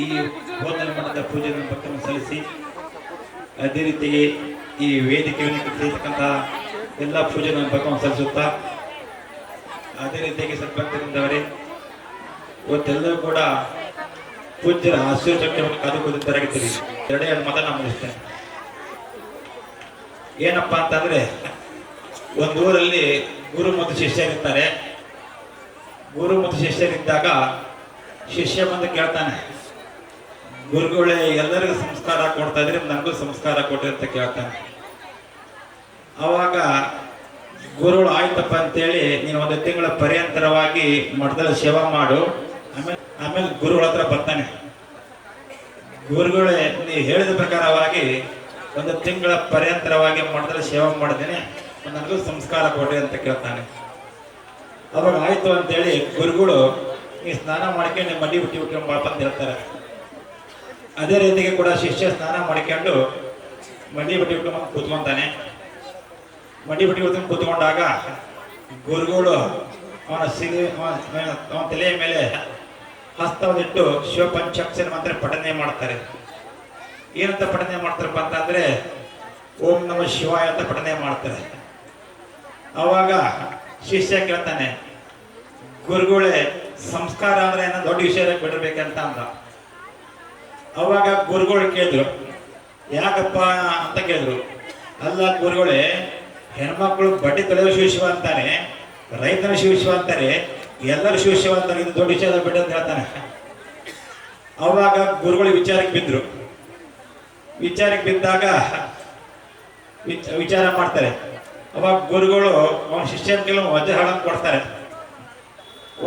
ಈ ಬೋಧನ ಮಠದ ಪೂಜೆಯನ್ನು ಭಕ್ತರನ್ನು ಸಲ್ಲಿಸಿ ಅದೇ ರೀತಿಗೆ ಈ ವೇದಿಕೆಯನ್ನು ಕಟ್ಟಿರ್ತಕ್ಕಂತಹ ಎಲ್ಲ ಪೂಜೆಗಳನ್ನು ಭಕ್ತರನ್ನು ಸಲ್ಲಿಸುತ್ತಾ ಅದೇ ರೀತಿಯಾಗಿ ಸದ್ಭಕ್ತರಿಂದವರೇ ಇವತ್ತೆಲ್ಲರೂ ಕೂಡ ಪೂಜ್ಯರ ಆಶೀರ್ವಾದಕ್ಕೆ ಕಾದುಕೊಂಡಿದ್ದರಾಗಿದ್ದೀರಿ. ಎರಡೇ ಎರಡು ಮಾತನ್ನ ಮುಗಿಸ್ತೇನೆ. ಏನಪ್ಪಾ ಅಂತಂದ್ರೆ, ಒಂದು ಊರಲ್ಲಿ ಗುರು ಮತ್ತು ಶಿಷ್ಯರಿರ್ತಾರೆ. ಗುರು ಮತ್ತು ಶಿಷ್ಯರಿದ್ದಾಗ ಶಿಷ್ಯ ಬಂದು ಕೇಳ್ತಾನೆ, ಗುರುಗಳೇ ಎಲ್ಲರಿಗೂ ಸಂಸ್ಕಾರ ಕೊಡ್ತಾ ಇದ್ರೆ ನನಗೂ ಸಂಸ್ಕಾರ ಕೊಡ್ರಿ ಅಂತ ಕೇಳ್ತಾನೆ. ಅವಾಗ ಗುರುಗಳು ಆಯ್ತಪ್ಪ ಅಂತೇಳಿ ನೀನು ಒಂದು ತಿಂಗಳ ಪರ್ಯಂತರವಾಗಿ ಮಠದಲ್ಲಿ ಸೇವಾ ಮಾಡು, ಆಮೇಲೆ ಗುರುಗಳ ಹತ್ರ ಬರ್ತಾನೆ. ಗುರುಗಳೇ ನೀವು ಹೇಳಿದ ಪ್ರಕಾರವಾಗಿ ಒಂದು ತಿಂಗಳ ಪರ್ಯಂತರವಾಗಿ ಮಠದಲ್ಲಿ ಸೇವಾ ಮಾಡಿದ್ದೇನೆ, ನನಗೂ ಸಂಸ್ಕಾರ ಕೊಡ್ರಿ ಅಂತ ಕೇಳ್ತಾನೆ. ಅವಾಗ ಆಯ್ತು ಅಂತೇಳಿ ಗುರುಗಳು ನೀ ಸ್ನಾನ ಮಾಡ್ಕೊಂಡು ಮಡಿ ಬಿಟ್ಟು ಬಿಟ್ಕೊಂಬಪ್ಪ ಅಂತ ಹೇಳ್ತಾರೆ. ಅದೇ ರೀತಿಗೆ ಕೂಡ ಶಿಷ್ಯ ಸ್ನಾನ ಮಾಡ್ಕೊಂಡು ಮಡಿ ಬಿಟ್ಟು ಬಿಟ್ಕೊಂಡ್ ಕೂತ್ಕೊಂತಾನೆ. ಮಡಿ ಬಿಟ್ಟು ಬಿಟ್ಕೊಂಡು ಕೂತ್ಕೊಂಡಾಗ ಗುರುಗಳು ಅವನ ತಲೆಯ ಮೇಲೆ ಹಸ್ತವನ್ನಿಟ್ಟು ಶಿವಪಂಚಾಕ್ಷರ ಮಂತ್ರ ಪಠನೆ ಮಾಡ್ತಾರೆ. ಏನಂತ ಪಠನೆ ಮಾಡ್ತಾರಪ್ಪ ಅಂತಂದ್ರೆ ಓಂ ನಮಃ ಶಿವಾಯ ಅಂತ ಪಠನೆ ಮಾಡ್ತಾರೆ. ಅವಾಗ ಶಿಷ್ಯ ಕೇಳ್ತಾನೆ, ಗುರುಗಳೇ ಸಂಸ್ಕಾರ ಅಂದ್ರೆ ಏನೋ ದೊಡ್ಡ ವಿಷಯ ಬಿಡಿರ್ಬೇಕಂತ ಅಂದ. ಅವಾಗ ಗುರುಗಳು ಕೇಳಿದ್ರು, ಯಾಕಪ್ಪ ಅಂತ ಕೇಳಿದ್ರು. ಅಲ್ಲ ಗುರುಗಳೇ, ಹೆಣ್ಮಕ್ಳು ಬಟ್ಟೆ ತೊಳೆಯುವ ಶಿವ ಅಂತಾನೆ, ರೈತನ ಶಿವ ಅಂತಾರೆ, ಎಲ್ಲರೂ ಶಿವ ಅಂತಾರೆ, ಇದು ದೊಡ್ಡ ವಿಷಯ ಬಿಟ್ಟು ಅಂತ ಹೇಳ್ತಾನೆ. ಅವಾಗ ಗುರುಗಳು ವಿಚಾರಕ್ಕೆ ಬಿದ್ರು. ವಿಚಾರಕ್ಕೆ ಬಿದ್ದಾಗ ವಿಚಾರ ಮಾಡ್ತಾರೆ. ಅವಾಗ ಗುರುಗಳು ಅವನ ಶಿಷ್ಯನ ಕೆಲವು ಒದ್ದೆ ಹಳನ್ನು ಕೊಡ್ತಾರೆ.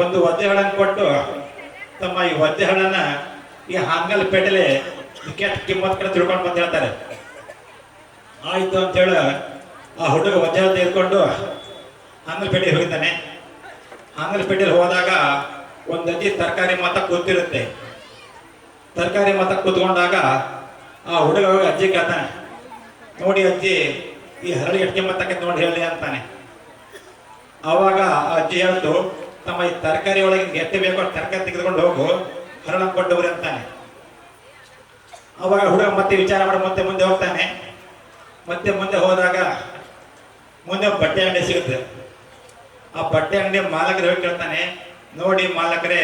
ಒಂದು ಒದ್ದೆ ಹಳನ್ನು ಕೊಟ್ಟು, ತಮ್ಮ ಈ ಒದ್ದೆ ಹಳನ್ನ ಈ ಹಾಂಗಲ್ ಪೇಟೆಲೆ ಕೆಟ್ಟ ಕಿಮ್ಮತ್ ಕಡೆ ತಿಳ್ಕೊಂಡು ಬಂದು ಹೇಳ್ತಾರೆ. ಆಯ್ತು ಅಂತೇಳಿ ಆ ಹುಡುಗ ಒದ್ದೆ ಹಳ ತೆಗೆದುಕೊಂಡು ಹಾಂಗಲ್ ಪೇಟೆಗೆ ಹೋಗಿದ್ದಾನೆ. ಹಾಂಗಲ್ ಪೇಟೆಯಲ್ಲಿ ಹೋದಾಗ ಒಂದು ಅಜ್ಜಿ ತರಕಾರಿ ಮಾತ ಕೂತಿರುತ್ತೆ. ತರಕಾರಿ ಮಾತ ಕೂತ್ಕೊಂಡಾಗ ಆ ಹುಡುಗ ಅಜ್ಜಿ ಕೇಳ್ತಾನೆ, ನೋಡಿ ಅಜ್ಜಿ ಈ ಹರಳಿ ಎಟ್ಕೆ ಮತ್ತಕ್ಕೆ ನೋಡಿ ಹೇಳಿ ಅಂತಾನೆ. ಅವಾಗ ಆ ಅಜ್ಜಿ ಹೇಳ್ತು, ತಮ್ಮ ಈ ತರಕಾರಿ ಒಳಗೆ ಎತ್ತೆ ಬೇಕೋ ತರಕಾರಿ ತೆಗೆದುಕೊಂಡು ಹೋಗು, ಹರಳ ಕೊಟ್ಟವ್ರಿ ಅಂತಾನೆ. ಅವಾಗ ಹುಡುಗ ಮತ್ತೆ ವಿಚಾರ ಮಾಡಿ ಮತ್ತೆ ಮುಂದೆ ಹೋಗ್ತಾನೆ. ಮತ್ತೆ ಮುಂದೆ ಹೋದಾಗ ಮುಂದೆ ಬಟ್ಟೆ ಅಂಗಡಿ ಸಿಗುತ್ತೆ. ಆ ಬಟ್ಟೆ ಅಂಗಡಿ ಮಾಲಕರು ಹೋಗಿ ಕೇಳ್ತಾನೆ, ನೋಡಿ ಮಾಲಕರೇ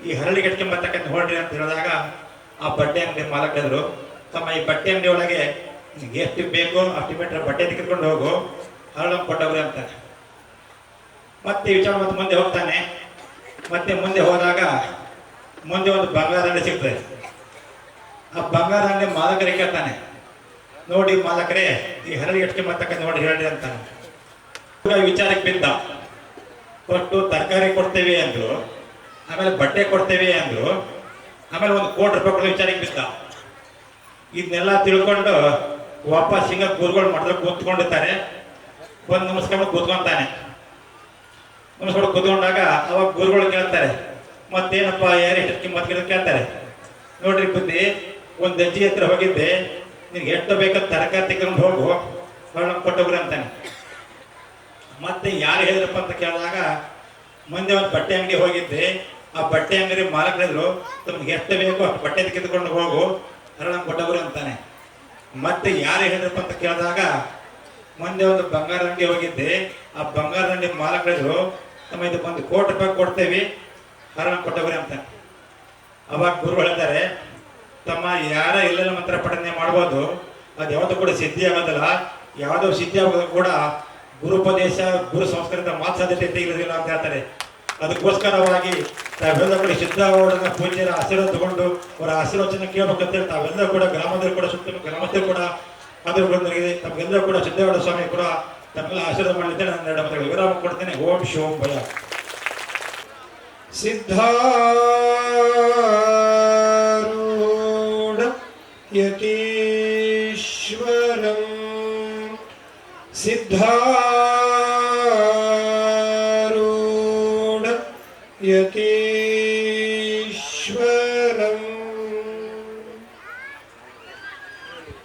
ಈ ಹರಳಿ ಎಟ್ಕೆ ಮತ್ತಕ್ಕೆ ನೋಡ್ರಿ ಅಂತ ಹೇಳಿದಾಗ ಆ ಬಟ್ಟೆ ಅಂಗಡಿ ಮಾಲಕರು, ತಮ್ಮ ಈ ಬಟ್ಟೆ ಅಂಗಡಿ ಒಳಗೆ ಎಷ್ಟು ಬೇಕು ಅಷ್ಟು ಮೀಟರ್ ಬಟ್ಟೆ ತೆಗೆದುಕೊಂಡು ಹೋಗು, ಹರಳ ಕೊಟ್ಟವ್ರಿ ಅಂತಾನೆ. ಮತ್ತೆ ವಿಚಾರ ಮತ್ತೆ ಮುಂದೆ ಹೋಗ್ತಾನೆ. ಮತ್ತೆ ಮುಂದೆ ಹೋದಾಗ ಮುಂದೆ ಒಂದು ಬಂಗಾರ ಅಂಗಡಿ ಸಿಗ್ತದೆ. ಆ ಬಂಗಾರ ಅಂಗಡಿ ಮಾಲಕರಿಗೆ ಕೇಳ್ತಾನೆ, ನೋಡಿ ಮಾಲಕರೇ ಈ ಹರಳಿ ಎಟ್ಕೆ ಮತ್ತಕ್ಕೆ ನೋಡಿ ಹೇಳ್ರಿ ಅಂತಾನೆ. ವಿಚಾರಕ್ಕೆ ಬಿದ್ದ. ಕೊಟ್ಟು ತರಕಾರಿ ಕೊಡ್ತೇವೆ ಅಂದ್ರು, ಆಮೇಲೆ ಬಟ್ಟೆ ಕೊಡ್ತೇವೆ ಅಂದ್ರು, ಆಮೇಲೆ ಒಂದು ₹1 ಕೊಡೋ ವಿಚಾರಕ್ಕೆ ಬಿದ್ದ. ಇದನ್ನೆಲ್ಲ ತಿಳ್ಕೊಂಡು ವಾಪಸ್ ಹಿಂಗ ಗುರುಗಳು ಮಠದಲ್ಲಿ ಕೂತ್ಕೊಂಡಿರ್ತಾರೆ. ಬಂದು ನಮಸ್ಕಾರ ಕೂತ್ಕೊಂತಾನೆ. ನಮಸ್ಕಾರ ಕೂತ್ಕೊಂಡಾಗ ಅವಾಗ ಗುರುಗಳು ಕೇಳ್ತಾರೆ, ಮತ್ತೇನಪ್ಪ ಯಾರು ಎಷ್ಟು ಕಿಮ್ಮತ್ ಕೇಳ್ತಾರೆ. ನೋಡ್ರಿ ಬುದ್ಧಿ, ಒಂದು ಅಜ್ಜಿ ಹತ್ರ ಹೋಗಿದ್ದೆ, ನಿನ್ಗೆ ಎಷ್ಟು ಬೇಕಾದ ತರಕಾರಿ ತೆಗೆದುಕೊಂಡು ಹೋಗು, ಹೊರಗೆ ಕೊಟ್ಟೋಗ್ರಿ ಅಂತಾನೆ. ಮತ್ತೆ ಯಾರು ಹೇಳಿದ್ರಪ್ಪ ಅಂತ ಕೇಳಿದಾಗ ಮುಂದೆ ಒಂದು ಬಟ್ಟೆ ಅಂಗಡಿ ಹೋಗಿದ್ದೆ, ಆ ಬಟ್ಟೆ ಅಂಗಡಿ ಮಾಲಕರು ತಮ್ಗೆ ಎಷ್ಟು ಬೇಕು ಅಷ್ಟು ಬಟ್ಟೆ ತೆಗೆದುಕೊಂಡು ಹೋಗು, ಹರಳ ಕೊಟ್ಟವ್ರು ಅಂತಾನೆ. ಮತ್ತೆ ಯಾರು ಹೇಳಿದ್ರಪ್ಪ ಅಂತ ಕೇಳಿದಾಗ ಮುಂದೆ ಒಂದು ಬಂಗಾರ ಅಂಗಡಿ ಹೋಗಿದ್ದೆ, ಆ ಬಂಗಾರ ಅಂಗಡಿ ಮಾಲಕರು ತಮ್ಮ ಇದಕ್ಕೆ ₹1 ಕೊಡ್ತೇವೆ, ಹರಳ ಕೊಟ್ಟವ್ರಿ ಅಂತಾನೆ. ಅವಾಗ ಗುರುಗಳು ಹೇಳ್ತಾರೆ, ತಮ್ಮ ಯಾರ ಎಲ್ಲೆಲ್ಲ ಮಂತ್ರ ಪಠನೆ ಮಾಡ್ಬೋದು, ಅದು ಯಾವುದು ಕೂಡ ಸಿದ್ಧಿ ಆಗೋದಿಲ್ಲ. ಯಾವುದೋ ಸಿದ್ಧಿ ಆಗೋದು ಕೂಡ ಗುರುಪದೇಶ ಗುರು ಸಂಸ್ಕೃತ ಮಾತು ಸಾಧ್ಯತೆ ಇರೋದಿಲ್ಲ ಅಂತ ಹೇಳ್ತಾರೆ. ಅದಕ್ಕೋಸ್ಕರವಾಗಿ ತಾವೆಲ್ಲ ಕೂಡ ಸಿದ್ಧಾರೂಢನ ಪೂಜ್ಯರ ಆಶೀರ್ವಾದ ತಗೊಂಡು ಅವರ ಆಶೀರ್ವಚನ ಕೇಳಬೇಕಂತೇಳಿ ತಾವೆಲ್ಲ ಕೂಡ ಗ್ರಾಮದಲ್ಲಿ ಕೂಡ ಸುತ್ತ ಗ್ರಾಮಸ್ಥರು ಕೂಡ ಆದರ್ಶಗೊಂಡಿದೆ. ತಮಗೆಲ್ಲರೂ ಕೂಡ ಸಿದ್ಧಾರೂಢ ಸ್ವಾಮಿ ಕೂಡ ತಮ್ಮೆಲ್ಲ ಆಶೀರ್ವಾದ ಮಾಡಲಿದ್ದೇನೆ. ನಾನು 2 ಮಾತುಗಳು ವಿರಾಮ ಕೊಡ್ತೇನೆ. ಓಂ ಶಿವಂ ಭಯ. ಸಿದ್ಧಾರೂಢ ಯತೀಶ್ವರಂ ಸಿದ್ಧಾರೂಢ ಯತೀಶ್ವರಂ.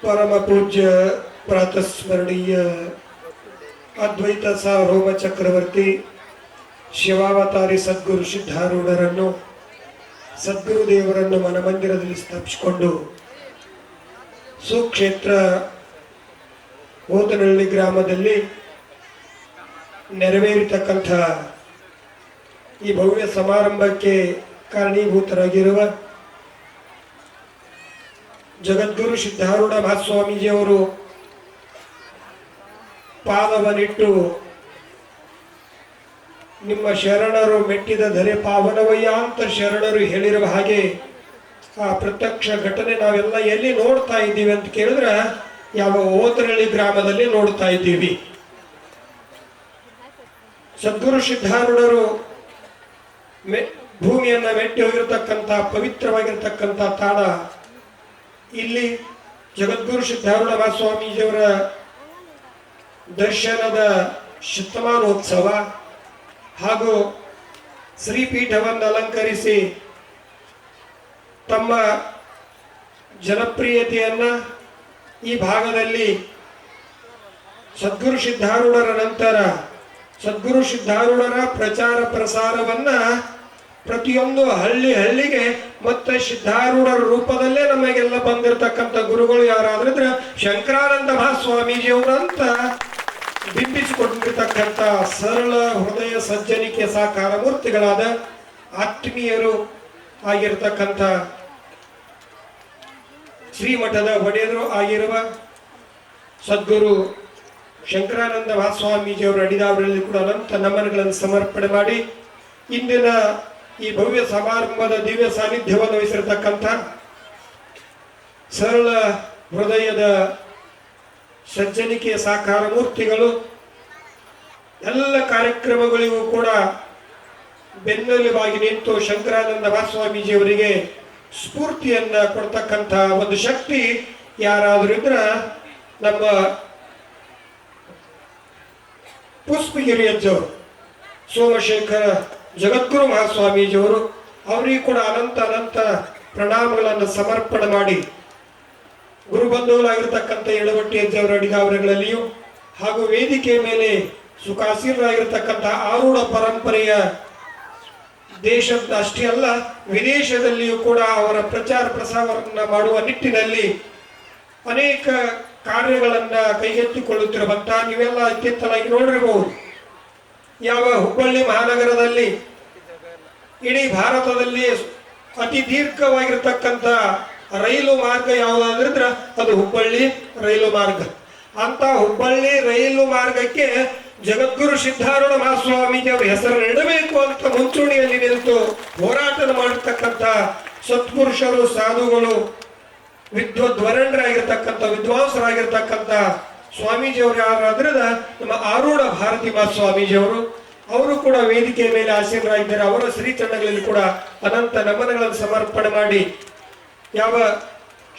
ಪರಮ ಪೂಜ್ಯ ಪ್ರಾತಸ್ಮರಣೀಯ ಅದ್ವೈತ ಸಾರ್ವಭೌಮ ಚಕ್ರವರ್ತಿ ಶಿವಾವತಾರಿ ಸದ್ಗುರು ಸಿದ್ಧಾರೂಢರನ್ನು ಸದ್ಗುರುದೇವರನ್ನು ಮನಮಂದಿರದಲ್ಲಿ ಸ್ಥಾಪಿಸಿಕೊಂಡು ಸುಕ್ಷೇತ್ರ ಹೋತನಹಳ್ಳಿ ಗ್ರಾಮದಲ್ಲಿ ನೆರವೇರಿತಕ್ಕಂಥ ಈ ಭವ್ಯ ಸಮಾರಂಭಕ್ಕೆ ಕಾರಣೀಭೂತರಾಗಿರುವ ಜಗದ್ಗುರು ಸಿದ್ಧಾರೂಢ ಮಹಾಸ್ವಾಮೀಜಿಯವರು ಪಾದವನ್ನಿಟ್ಟು ನಿಮ್ಮ ಶರಣರು ಮೆಟ್ಟಿದ ಧರೆ ಪಾವನವಯ್ಯ ಅಂತ ಶರಣರು ಹೇಳಿರುವ ಹಾಗೆ ಆ ಪ್ರತ್ಯಕ್ಷ ಘಟನೆ ನಾವೆಲ್ಲ ಎಲ್ಲಿ ನೋಡ್ತಾ ಇದ್ದೀವಿ ಅಂತ ಕೇಳಿದ್ರೆ ಯಾವ ಓತನಹಳ್ಳಿ ಗ್ರಾಮದಲ್ಲಿ ನೋಡ್ತಾ ಇದ್ದೀವಿ. ಸದ್ಗುರು ಸಿದ್ಧಾರೂಢರು ಭೂಮಿಯನ್ನ ಮೆಟ್ಟಿ ಹೋಗಿರತಕ್ಕಂಥ ಪವಿತ್ರವಾಗಿರ್ತಕ್ಕಂಥ ತಾಣ ಇಲ್ಲಿ ಜಗದ್ಗುರು ಸಿದ್ಧಾರೂಢ ಮಹಾಸ್ವಾಮೀಜಿಯವರ ದರ್ಶನದ ಶತಮಾನೋತ್ಸವ ಹಾಗೂ ಶ್ರೀಪೀಠವನ್ನು ಅಲಂಕರಿಸಿ ತಮ್ಮ ಜನಪ್ರಿಯತೆಯನ್ನ ಈ ಭಾಗದಲ್ಲಿ ಸದ್ಗುರು ಸಿದ್ಧಾರೂಢರ ನಂತರ ಸದ್ಗುರು ಸಿದ್ಧಾರೂಢರ ಪ್ರಚಾರ ಪ್ರಸಾರವನ್ನ ಪ್ರತಿಯೊಂದು ಹಳ್ಳಿಗೆ ಮತ್ತೆ ಸಿದ್ಧಾರೂಢರ ರೂಪದಲ್ಲೇ ನಮಗೆಲ್ಲ ಬಂದಿರತಕ್ಕಂಥ ಗುರುಗಳು ಯಾರಾದ್ರಿದ್ರೆ ಶಂಕರಾನಂದ ಮಹಾಸ್ವಾಮೀಜಿಯವರಂತ ಬಿಂಬಿಸಿಕೊಂಡಿರ್ತಕ್ಕಂಥ ಸರಳ ಹೃದಯ ಸಜ್ಜನಿಕೆ ಸಾಕಾರ ಮೂರ್ತಿಗಳಾದ ಆತ್ಮೀಯರು ಆಗಿರತಕ್ಕಂಥ ಶ್ರೀಮಠದ ಒಡೆಯರು ಆಗಿರುವ ಸದ್ಗುರು ಶಂಕರಾನಂದ ಮಹಾಸ್ವಾಮೀಜಿಯವರ ಅಡಿದಾವರಲ್ಲಿ ಕೂಡ ಅನಂತ ನಮನಗಳನ್ನು ಸಮರ್ಪಣೆ ಮಾಡಿ ಇಂದಿನ ಈ ಭವ್ಯ ಸಮಾರಂಭದ ದಿವ್ಯ ಸಾನ್ನಿಧ್ಯವನ್ನು ವಹಿಸಿರತಕ್ಕಂಥ ಸರಳ ಹೃದಯದ ಸಜ್ಜನಿಕೆಯ ಸಾಕಾರ ಮೂರ್ತಿಗಳು ಎಲ್ಲ ಕಾರ್ಯಕ್ರಮಗಳಿಗೂ ಕೂಡ ಬೆನ್ನೆಲುಬಾಗಿ ನಿಂತು ಶಂಕರಾನಂದ ಮಹಾಸ್ವಾಮೀಜಿಯವರಿಗೆ ಸ್ಫೂರ್ತಿಯನ್ನ ಕೊಡ್ತಕ್ಕಂಥ ಒಂದು ಶಕ್ತಿ ಯಾರಾದರೂ ಇದ್ರ ನಮ್ಮ ಪುಷ್ಪಗಿರಿಯಜ್ಜವರು ಸೋಮಶೇಖರ ಜಗದ್ಗುರು ಮಹಾಸ್ವಾಮೀಜಿಯವರು ಅವರಿಗೂ ಕೂಡ ಅನಂತ ಪ್ರಣಾಮಗಳನ್ನು ಸಮರ್ಪಣೆ ಮಾಡಿ ಗುರುಬಂಧುಗಳಾಗಿರ್ತಕ್ಕಂಥ ಎಳವಟ್ಟಿಯಜ್ಜವರ ಅಡಿಗಾವರಗಳಲ್ಲಿಯೂ ಹಾಗೂ ವೇದಿಕೆಯ ಮೇಲೆ ಸುಖಾಸೀನರಾಗಿರ್ತಕ್ಕಂಥ ಆರೂಢ ಪರಂಪರೆಯ ದೇಶದ ಅಷ್ಟೇ ಅಲ್ಲ ವಿದೇಶದಲ್ಲಿಯೂ ಕೂಡ ಅವರ ಪ್ರಚಾರ ಪ್ರಸಾರವನ್ನು ಮಾಡುವ ನಿಟ್ಟಿನಲ್ಲಿ ಅನೇಕ ಕಾರ್ಯಗಳನ್ನ ಕೈಗೆತ್ತಿಕೊಳ್ಳುತ್ತಿರುವಂತಹ ನೀವೆಲ್ಲ ಇತ್ತೀಚೆಗೆ ನೋಡಿರಬಹುದು. ಯಾವ ಹುಬ್ಬಳ್ಳಿ ಮಹಾನಗರದಲ್ಲಿ ಇಡೀ ಭಾರತದಲ್ಲಿ ಅತಿ ದೀರ್ಘವಾಗಿರ್ತಕ್ಕಂಥ ರೈಲು ಮಾರ್ಗ ಯಾವುದಾದ್ರಿದ್ರೆ ಅದು ಹುಬ್ಬಳ್ಳಿ ರೈಲು ಮಾರ್ಗ. ಅಂತ ಹುಬ್ಬಳ್ಳಿ ರೈಲು ಮಾರ್ಗಕ್ಕೆ ಜಗದ್ಗುರು ಸಿದ್ಧಾರೂಢ ಮಹಾಸ್ವಾಮೀಜಿ ಅವರ ಹೆಸರು ಇಡಬೇಕು ಅಂತ ಮುಂಚೂಣಿಯಲ್ಲಿ ನಿಂತು ಹೋರಾಟ ಮಾಡಿರ್ತಕ್ಕಂಥ ಸತ್ಪುರುಷರು, ಸಾಧುಗಳು, ವಿದ್ವದ್ವರಣರಾಗಿರ್ತಕ್ಕಂಥ ವಿದ್ವಾಂಸರಾಗಿರ್ತಕ್ಕಂಥ ಸ್ವಾಮೀಜಿಯವರು ಯಾರಾದ್ರೆ ನಮ್ಮ ಆರೂಢ ಭಾರತಿ ಮಹಾಸ್ವಾಮೀಜಿಯವರು. ಅವರು ಕೂಡ ವೇದಿಕೆಯ ಮೇಲೆ ಆಸೀನರಾಗಿದ್ದಾರೆ. ಅವರ ಶ್ರೀಚರಣಗಳಲ್ಲಿ ಕೂಡ ಅನಂತ ನಮನಗಳನ್ನು ಸಮರ್ಪಣೆ ಮಾಡಿ ಯಾವ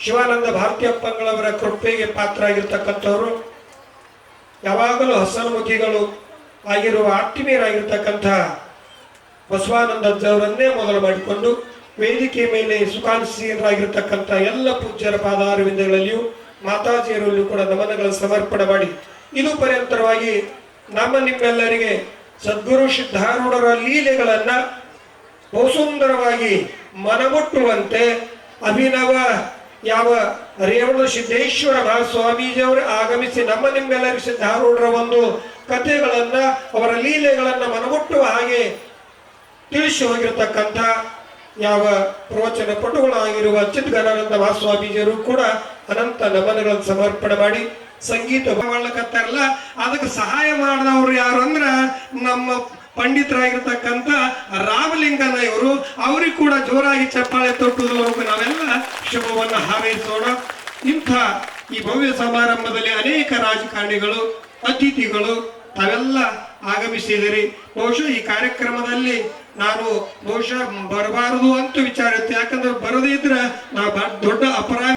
ಶಿವಾನಂದ ಭಾರತೀಯಪ್ಪಂಗಳವರ ಕೃಪೆಗೆ ಪಾತ್ರ ಆಗಿರ್ತಕ್ಕಂಥವ್ರು, ಯಾವಾಗಲೂ ಹಸನ್ಮುಖಿಗಳು ಆಗಿರುವ ಆತ್ಮೀಯರಾಗಿರ್ತಕ್ಕಂಥ ಬಸವಾನಂದಜ್ಜವರನ್ನೇ ಮೊದಲು ಮಾಡಿಕೊಂಡು ವೇದಿಕೆ ಮೇಲೆ ಸುಖಾಸೀನರಾಗಿರ್ತಕ್ಕಂಥ ಎಲ್ಲ ಪೂಜ್ಯರ ಪಾದಾರವಿಂದಗಳಲ್ಲಿಯೂ ಮಾತಾಜಿಯರಲ್ಲೂ ಕೂಡ ನಮನಗಳನ್ನು ಸಮರ್ಪಣೆ ಮಾಡಿ ಇದು ಪರ್ಯಂತರವಾಗಿ ನಿಮ್ಮೆಲ್ಲರಿಗೆ ಸದ್ಗುರು ಸಿದ್ಧಾರೂಢರ ಲೀಲೆಗಳನ್ನ ಬಹುಸುಂದರವಾಗಿ ಮನಮುಟ್ಟುವಂತೆ ಅಭಿನವ ಯಾವ ರೇವಣ ಸಿದ್ದೇಶ್ವರ ಮಹಾಸ್ವಾಮೀಜಿಯವರು ಆಗಮಿಸಿ ನಿಮ್ಮೆಲ್ಲರಿಗೆ ಸಿದ್ಧಾರೂಢರ ಒಂದು ಕಥೆಗಳನ್ನ ಅವರ ಲೀಲೆಗಳನ್ನ ಮನಮುಟ್ಟುವ ಹಾಗೆ ತಿಳಿಸಿ ಹೋಗಿರತಕ್ಕಂಥ ಯಾವ ಪ್ರವಚನ ಪಟುಗಳಾಗಿರುವ ಚಿದ್ಗಣಾನಂದ ಮಹಾಸ್ವಾಮೀಜಿಯವರು ಕೂಡ ಅನಂತ ನಮನಗಳನ್ನು ಸಮರ್ಪಣೆ ಮಾಡಿ ಸಂಗೀತ ಮಾಡ್ಲಕತ್ತಾರಲ್ಲ ಅದಕ್ಕೆ ಸಹಾಯ ಮಾಡಿದವರು ಯಾರು ಅಂದ್ರ ನಮ್ಮ ಪಂಡಿತರಾಗಿರ್ತಕ್ಕಂಥ ರಾಮಲಿಂಗನ ಇವರು. ಅವ್ರಿಗೆ ಕೂಡ ಜೋರಾಗಿ ಚಪ್ಪಾಳೆ ತೊಟ್ಟುವುದವರೆಗೂ ನಾವೆಲ್ಲ ಶುಭವನ್ನ ಹಾರೈಸೋಣ. ಇಂಥ ಈ ಭವ್ಯ ಸಮಾರಂಭದಲ್ಲಿ ಅನೇಕ ರಾಜಕಾರಣಿಗಳು, ಅತಿಥಿಗಳು ತಾವೆಲ್ಲ ಆಗಮಿಸಿದಿರಿ. ಬಹುಶಃ ಈ ಕಾರ್ಯಕ್ರಮದಲ್ಲಿ ನಾನು ಬಹುಶಃ ಬರಬಾರದು ಅಂತ ವಿಚಾರ ಇತ್ತು. ಯಾಕಂದ್ರೆ ಬರದೇ ಇದ್ರೆ ನಾವು ದೊಡ್ಡ ಅಪರಾಧ.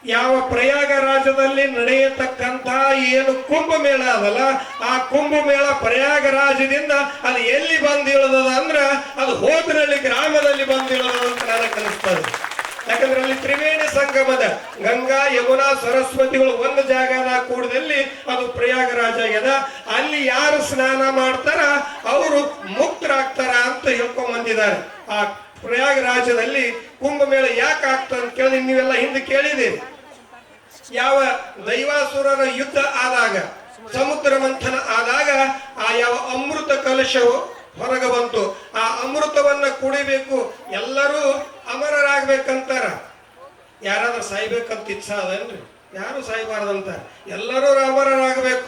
ಯಾವ ಪ್ರಯಾಗರಾಜದಲ್ಲಿ ನಡೆಯತಕ್ಕಂತ ಏನು ಕುಂಭಮೇಳ ಅದಲ್ಲ, ಆ ಕುಂಭಮೇಳ ಪ್ರಯಾಗರಾಜದಿಂದ ಅದು ಎಲ್ಲಿ ಬಂದಿಳದ ಅಂದ್ರ ಅದು ಹೋತನಹಳ್ಳಿ ಗ್ರಾಮದಲ್ಲಿ ಬಂದಿಳದ ಅಂತ ನನಗೆ ಕಲಿಸ್ತದೆ. ಯಾಕಂದ್ರೆ ಅಲ್ಲಿ ತ್ರಿವೇಣಿ ಸಂಗಮದ ಗಂಗಾ ಯಮುನಾ ಸರಸ್ವತಿಗಳು ಒಂದು ಜಾಗದ ಕೂಡದಲ್ಲಿ ಅದು ಪ್ರಯಾಗರಾಜ ಆಗ್ಯದ. ಅಲ್ಲಿ ಯಾರು ಸ್ನಾನ ಮಾಡ್ತಾರ ಅವರು ಮುಕ್ತರಾಗ್ತಾರ ಅಂತ ಹೇಳ್ಕೊಂಡ್ ಬಂದಿದ್ದಾರೆ. ಆ ಪ್ರಯಾಗರಾಜದಲ್ಲಿ ಕುಂಭಮೇಳ ಯಾಕೆ ಆಗ್ತದೆ ಅಂತ ಕೇಳಿದ್ರೆ ನೀವೆಲ್ಲ ಹಿಂದೆ ಕೇಳಿದ್ದೀರಿ. ಯಾವ ದೈವಾಸುರರ ಯುದ್ಧ ಆದಾಗ, ಸಮುದ್ರ ಮಂಥನ ಆದಾಗ ಆ ಯಾವ ಅಮೃತ ಕಲಶವು ಹೊರಗೆ ಬಂತು. ಆ ಅಮೃತವನ್ನ ಕುಡಿಬೇಕು, ಎಲ್ಲರೂ ಅಮರರಾಗ್ಬೇಕಂತಾರ. ಯಾರಾದ್ರೂ ಸಾಯ್ಬೇಕಂತ ಇಚ್ಛಾ ಅದನ್ರಿ? ಯಾರು ಸಾಯ್ಬಾರ್ದಂತ, ಎಲ್ಲರೂ ಅಮರರಾಗಬೇಕು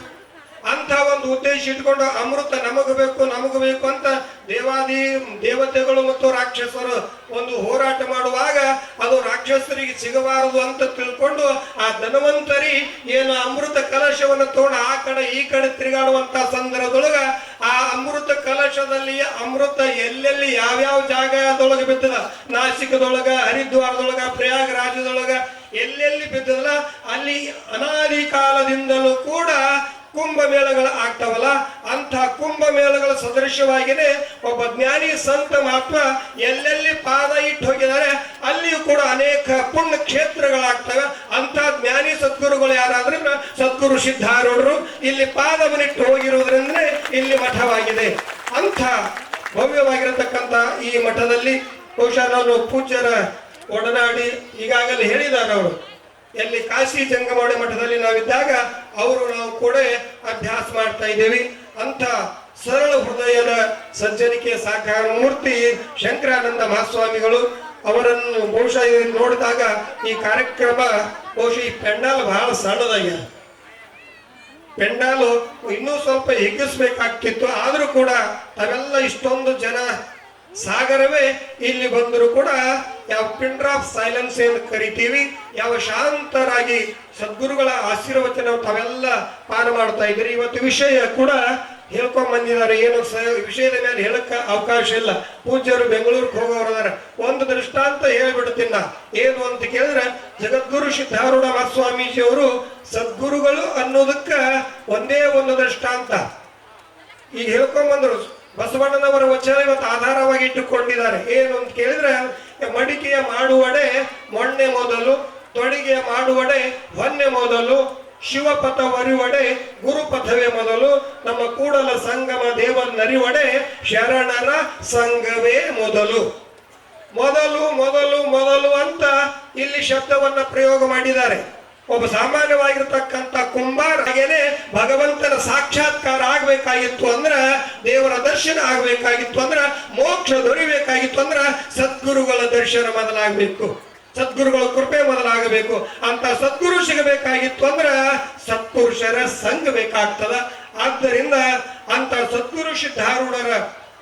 ಅಂತ ಒಂದು ಉದ್ದೇಶ ಇಟ್ಕೊಂಡು ಅಮೃತ ನಮಗ ಬೇಕು ಅಂತ ದೇವತೆಗಳು ಮತ್ತು ರಾಕ್ಷಸರು ಒಂದು ಹೋರಾಟ ಮಾಡುವಾಗ ಅದು ರಾಕ್ಷಸರಿಗೆ ಸಿಗಬಾರದು ಅಂತ ತಿಳ್ಕೊಂಡು ಆ ಧನವಂತರಿ ಏನು ಅಮೃತ ಕಲಶವನ್ನು ತಗೊಂಡು ಆ ಕಡೆ ಈ ಕಡೆ ತಿರುಗಾಡುವಂತ ಸಂದರ್ಭದೊಳಗ ಆ ಅಮೃತ ಕಲಶದಲ್ಲಿ ಅಮೃತ ಎಲ್ಲೆಲ್ಲಿ ಯಾವ್ಯಾವ ಜಾಗದೊಳಗೆ ಬಿದ್ದದ, ನಾಸಿಕದೊಳಗ, ಹರಿದ್ವಾರದೊಳಗ, ಪ್ರಯಾಗರಾಜದೊಳಗ ಎಲ್ಲೆಲ್ಲಿ ಬಿದ್ದದಲ್ಲ ಅಲ್ಲಿ ಅನಾದಿ ಕಾಲದಿಂದಲೂ ಕೂಡ ಕುಂಭಮೇಳಗಳು ಆಗ್ತಾವಲ್ಲ, ಅಂತ ಕುಂಭಮೇಳಗಳ ಸದೃಶವಾಗಿನೇ ಒಬ್ಬ ಜ್ಞಾನಿ ಸಂತ ಮಹಾತ್ಮ ಎಲ್ಲೆಲ್ಲಿ ಪಾದ ಇಟ್ಟು ಹೋಗಿದ್ದಾರೆ ಅಲ್ಲಿಯೂ ಕೂಡ ಅನೇಕ ಪುಣ್ಯ ಕ್ಷೇತ್ರಗಳಾಗ್ತವೆ. ಅಂತ ಜ್ಞಾನಿ ಸದ್ಗುರುಗಳು ಯಾರಾದ್ರೆ ಸದ್ಗುರು ಸಿದ್ಧಾರೂಢರು ಇಲ್ಲಿ ಪಾದವನ್ನಿಟ್ಟು ಹೋಗಿರುವುದರಿಂದ ಇಲ್ಲಿ ಮಠವಾಗಿದೆ. ಅಂಥ ಭವ್ಯವಾಗಿರತಕ್ಕಂಥ ಈ ಮಠದಲ್ಲಿ ಬಹುಶಃ ನಾನು ಪೂಜ್ಯರ ಒಡನಾಡಿ ಈಗಾಗಲೇ ಹೇಳಿದ್ದಾರೆ. ಅವರು ಎಲ್ಲಿ ಕಾಶಿ ಜಂಗಮವಾಡಿ ಮಠದಲ್ಲಿ ನಾವಿದ್ದಾಗ ನಾವು ಕೂಡ ಅಭ್ಯಾಸ ಮಾಡ್ತಾ ಇದ್ದೇವೆ. ಅಂತ ಸರಳ ಹೃದಯದ ಸಜ್ಜನಿಕೆ ಸಾಕಾರ ಮೂರ್ತಿ ಶಂಕರಾನಂದ ಮಹಾಸ್ವಾಮಿಗಳು ಅವರನ್ನು ಬಹುಶಃ ನೋಡಿದಾಗ ಈ ಕಾರ್ಯಕ್ರಮ ಬಹುಶಃ ಈ ಪೆಂಡಾಲ್ ಬಹಳ ಸಣ್ಣದಾಗ್ಯ. ಪೆಂಡಾಲು ಇನ್ನೂ ಸ್ವಲ್ಪ ಹಿಗ್ಗಿಸ್ಬೇಕಾಗ್ತಿತ್ತು. ಆದ್ರೂ ಕೂಡ ತಾವೆಲ್ಲ ಇಷ್ಟೊಂದು ಜನ ಸಾಗರವೇ ಇಲ್ಲಿ ಬಂದರೂ ಕೂಡ ಯಾವ ಪಿಂಡರ್ ಆಫ್ ಸೈಲೆನ್ಸ್ ಎಂದು ಕರಿತೀವಿ, ಯಾವ ಶಾಂತರಾಗಿ ಸದ್ಗುರುಗಳ ಆಶೀರ್ವಚನ ತಾವೆಲ್ಲ ಪಾನ ಮಾಡ್ತಾ ಇದ್ದೀರಿ. ಇವತ್ತು ವಿಷಯ ಕೂಡ ಹೇಳ್ಕೊಂಡ್ ಬಂದಿದ್ದಾರೆ. ಏನು ವಿಷಯದ ಮೇಲೆ ಹೇಳಕ್ಕ ಅವಕಾಶ ಇಲ್ಲ. ಪೂಜ್ಯರು ಬೆಂಗಳೂರಿಗೆ ಹೋಗೋರದಾರ. ಒಂದು ದೃಷ್ಟಾಂತ ಹೇಳ್ಬಿಡ್ತೀನ. ಏನು ಅಂತ ಕೇಳಿದ್ರೆ, ಜಗದ್ಗುರು ಸಿದ್ಧಾರೂಢ ಮಹಾಸ್ವಾಮೀಜಿ ಅವರು ಸದ್ಗುರುಗಳು ಅನ್ನೋದಕ್ಕ ಒಂದೇ ಒಂದು ದೃಷ್ಟಾಂತ ಈಗ ಹೇಳ್ಕೊಂಡ್ ಬಂದ್ರು. ಬಸವಣ್ಣನವರ ವಚನ ಇವತ್ತು ಆಧಾರವಾಗಿ ಇಟ್ಟುಕೊಂಡಿದ್ದಾರೆ. ಏನು ಅಂತ ಕೇಳಿದ್ರೆ, ಮಡಿಕೆಯ ಮಾಡುವಡೆ ಮೊನ್ನೆ ಮೊದಲು, ತೊಡಿಗೆಯ ಮಾಡುವಡೆ ಹೊನ್ನೆ ಮೊದಲು, ಶಿವಪಥ ವರಿವಡೆ ಗುರುಪಥವೇ ಮೊದಲು, ನಮ್ಮ ಕೂಡಲ ಸಂಗಮ ದೇವನರಿವಡೆ ಶರಣರ ಸಂಘವೇ ಮೊದಲು. ಮೊದಲು ಮೊದಲು ಮೊದಲು ಅಂತ ಇಲ್ಲಿ ಶಬ್ದವನ್ನ ಪ್ರಯೋಗ ಮಾಡಿದ್ದಾರೆ. ಒಬ್ಬ ಸಾಮಾನ್ಯವಾಗಿರ್ತಕ್ಕಂಥ ಕುಂಬಾರ ಹಾಗೇನೆ ಭಗವಂತನ ಸಾಕ್ಷಾತ್ಕಾರ ಆಗ್ಬೇಕಾಗಿತ್ತು ಅಂದ್ರ, ದೇವರ ದರ್ಶನ ಆಗ್ಬೇಕಾಗಿತ್ತು ಅಂದ್ರ, ಮೋಕ್ಷ ದೊರಿಬೇಕಾಗಿತ್ತು ಅಂದ್ರ ಸದ್ಗುರುಗಳ ದರ್ಶನ ಮೊದಲಾಗಬೇಕು, ಸದ್ಗುರುಗಳ ಕೃಪೆ ಮೊದಲಾಗಬೇಕು. ಅಂತ ಸದ್ಗುರು ಸಿಗಬೇಕಾಗಿತ್ತು ಅಂದ್ರ ಸತ್ಪುರುಷರ ಸಂಘ ಬೇಕಾಗ್ತದ. ಆದ್ದರಿಂದ ಅಂತ ಸದ್ಗುರು ಸಿದ್ಧಾರೂಢರ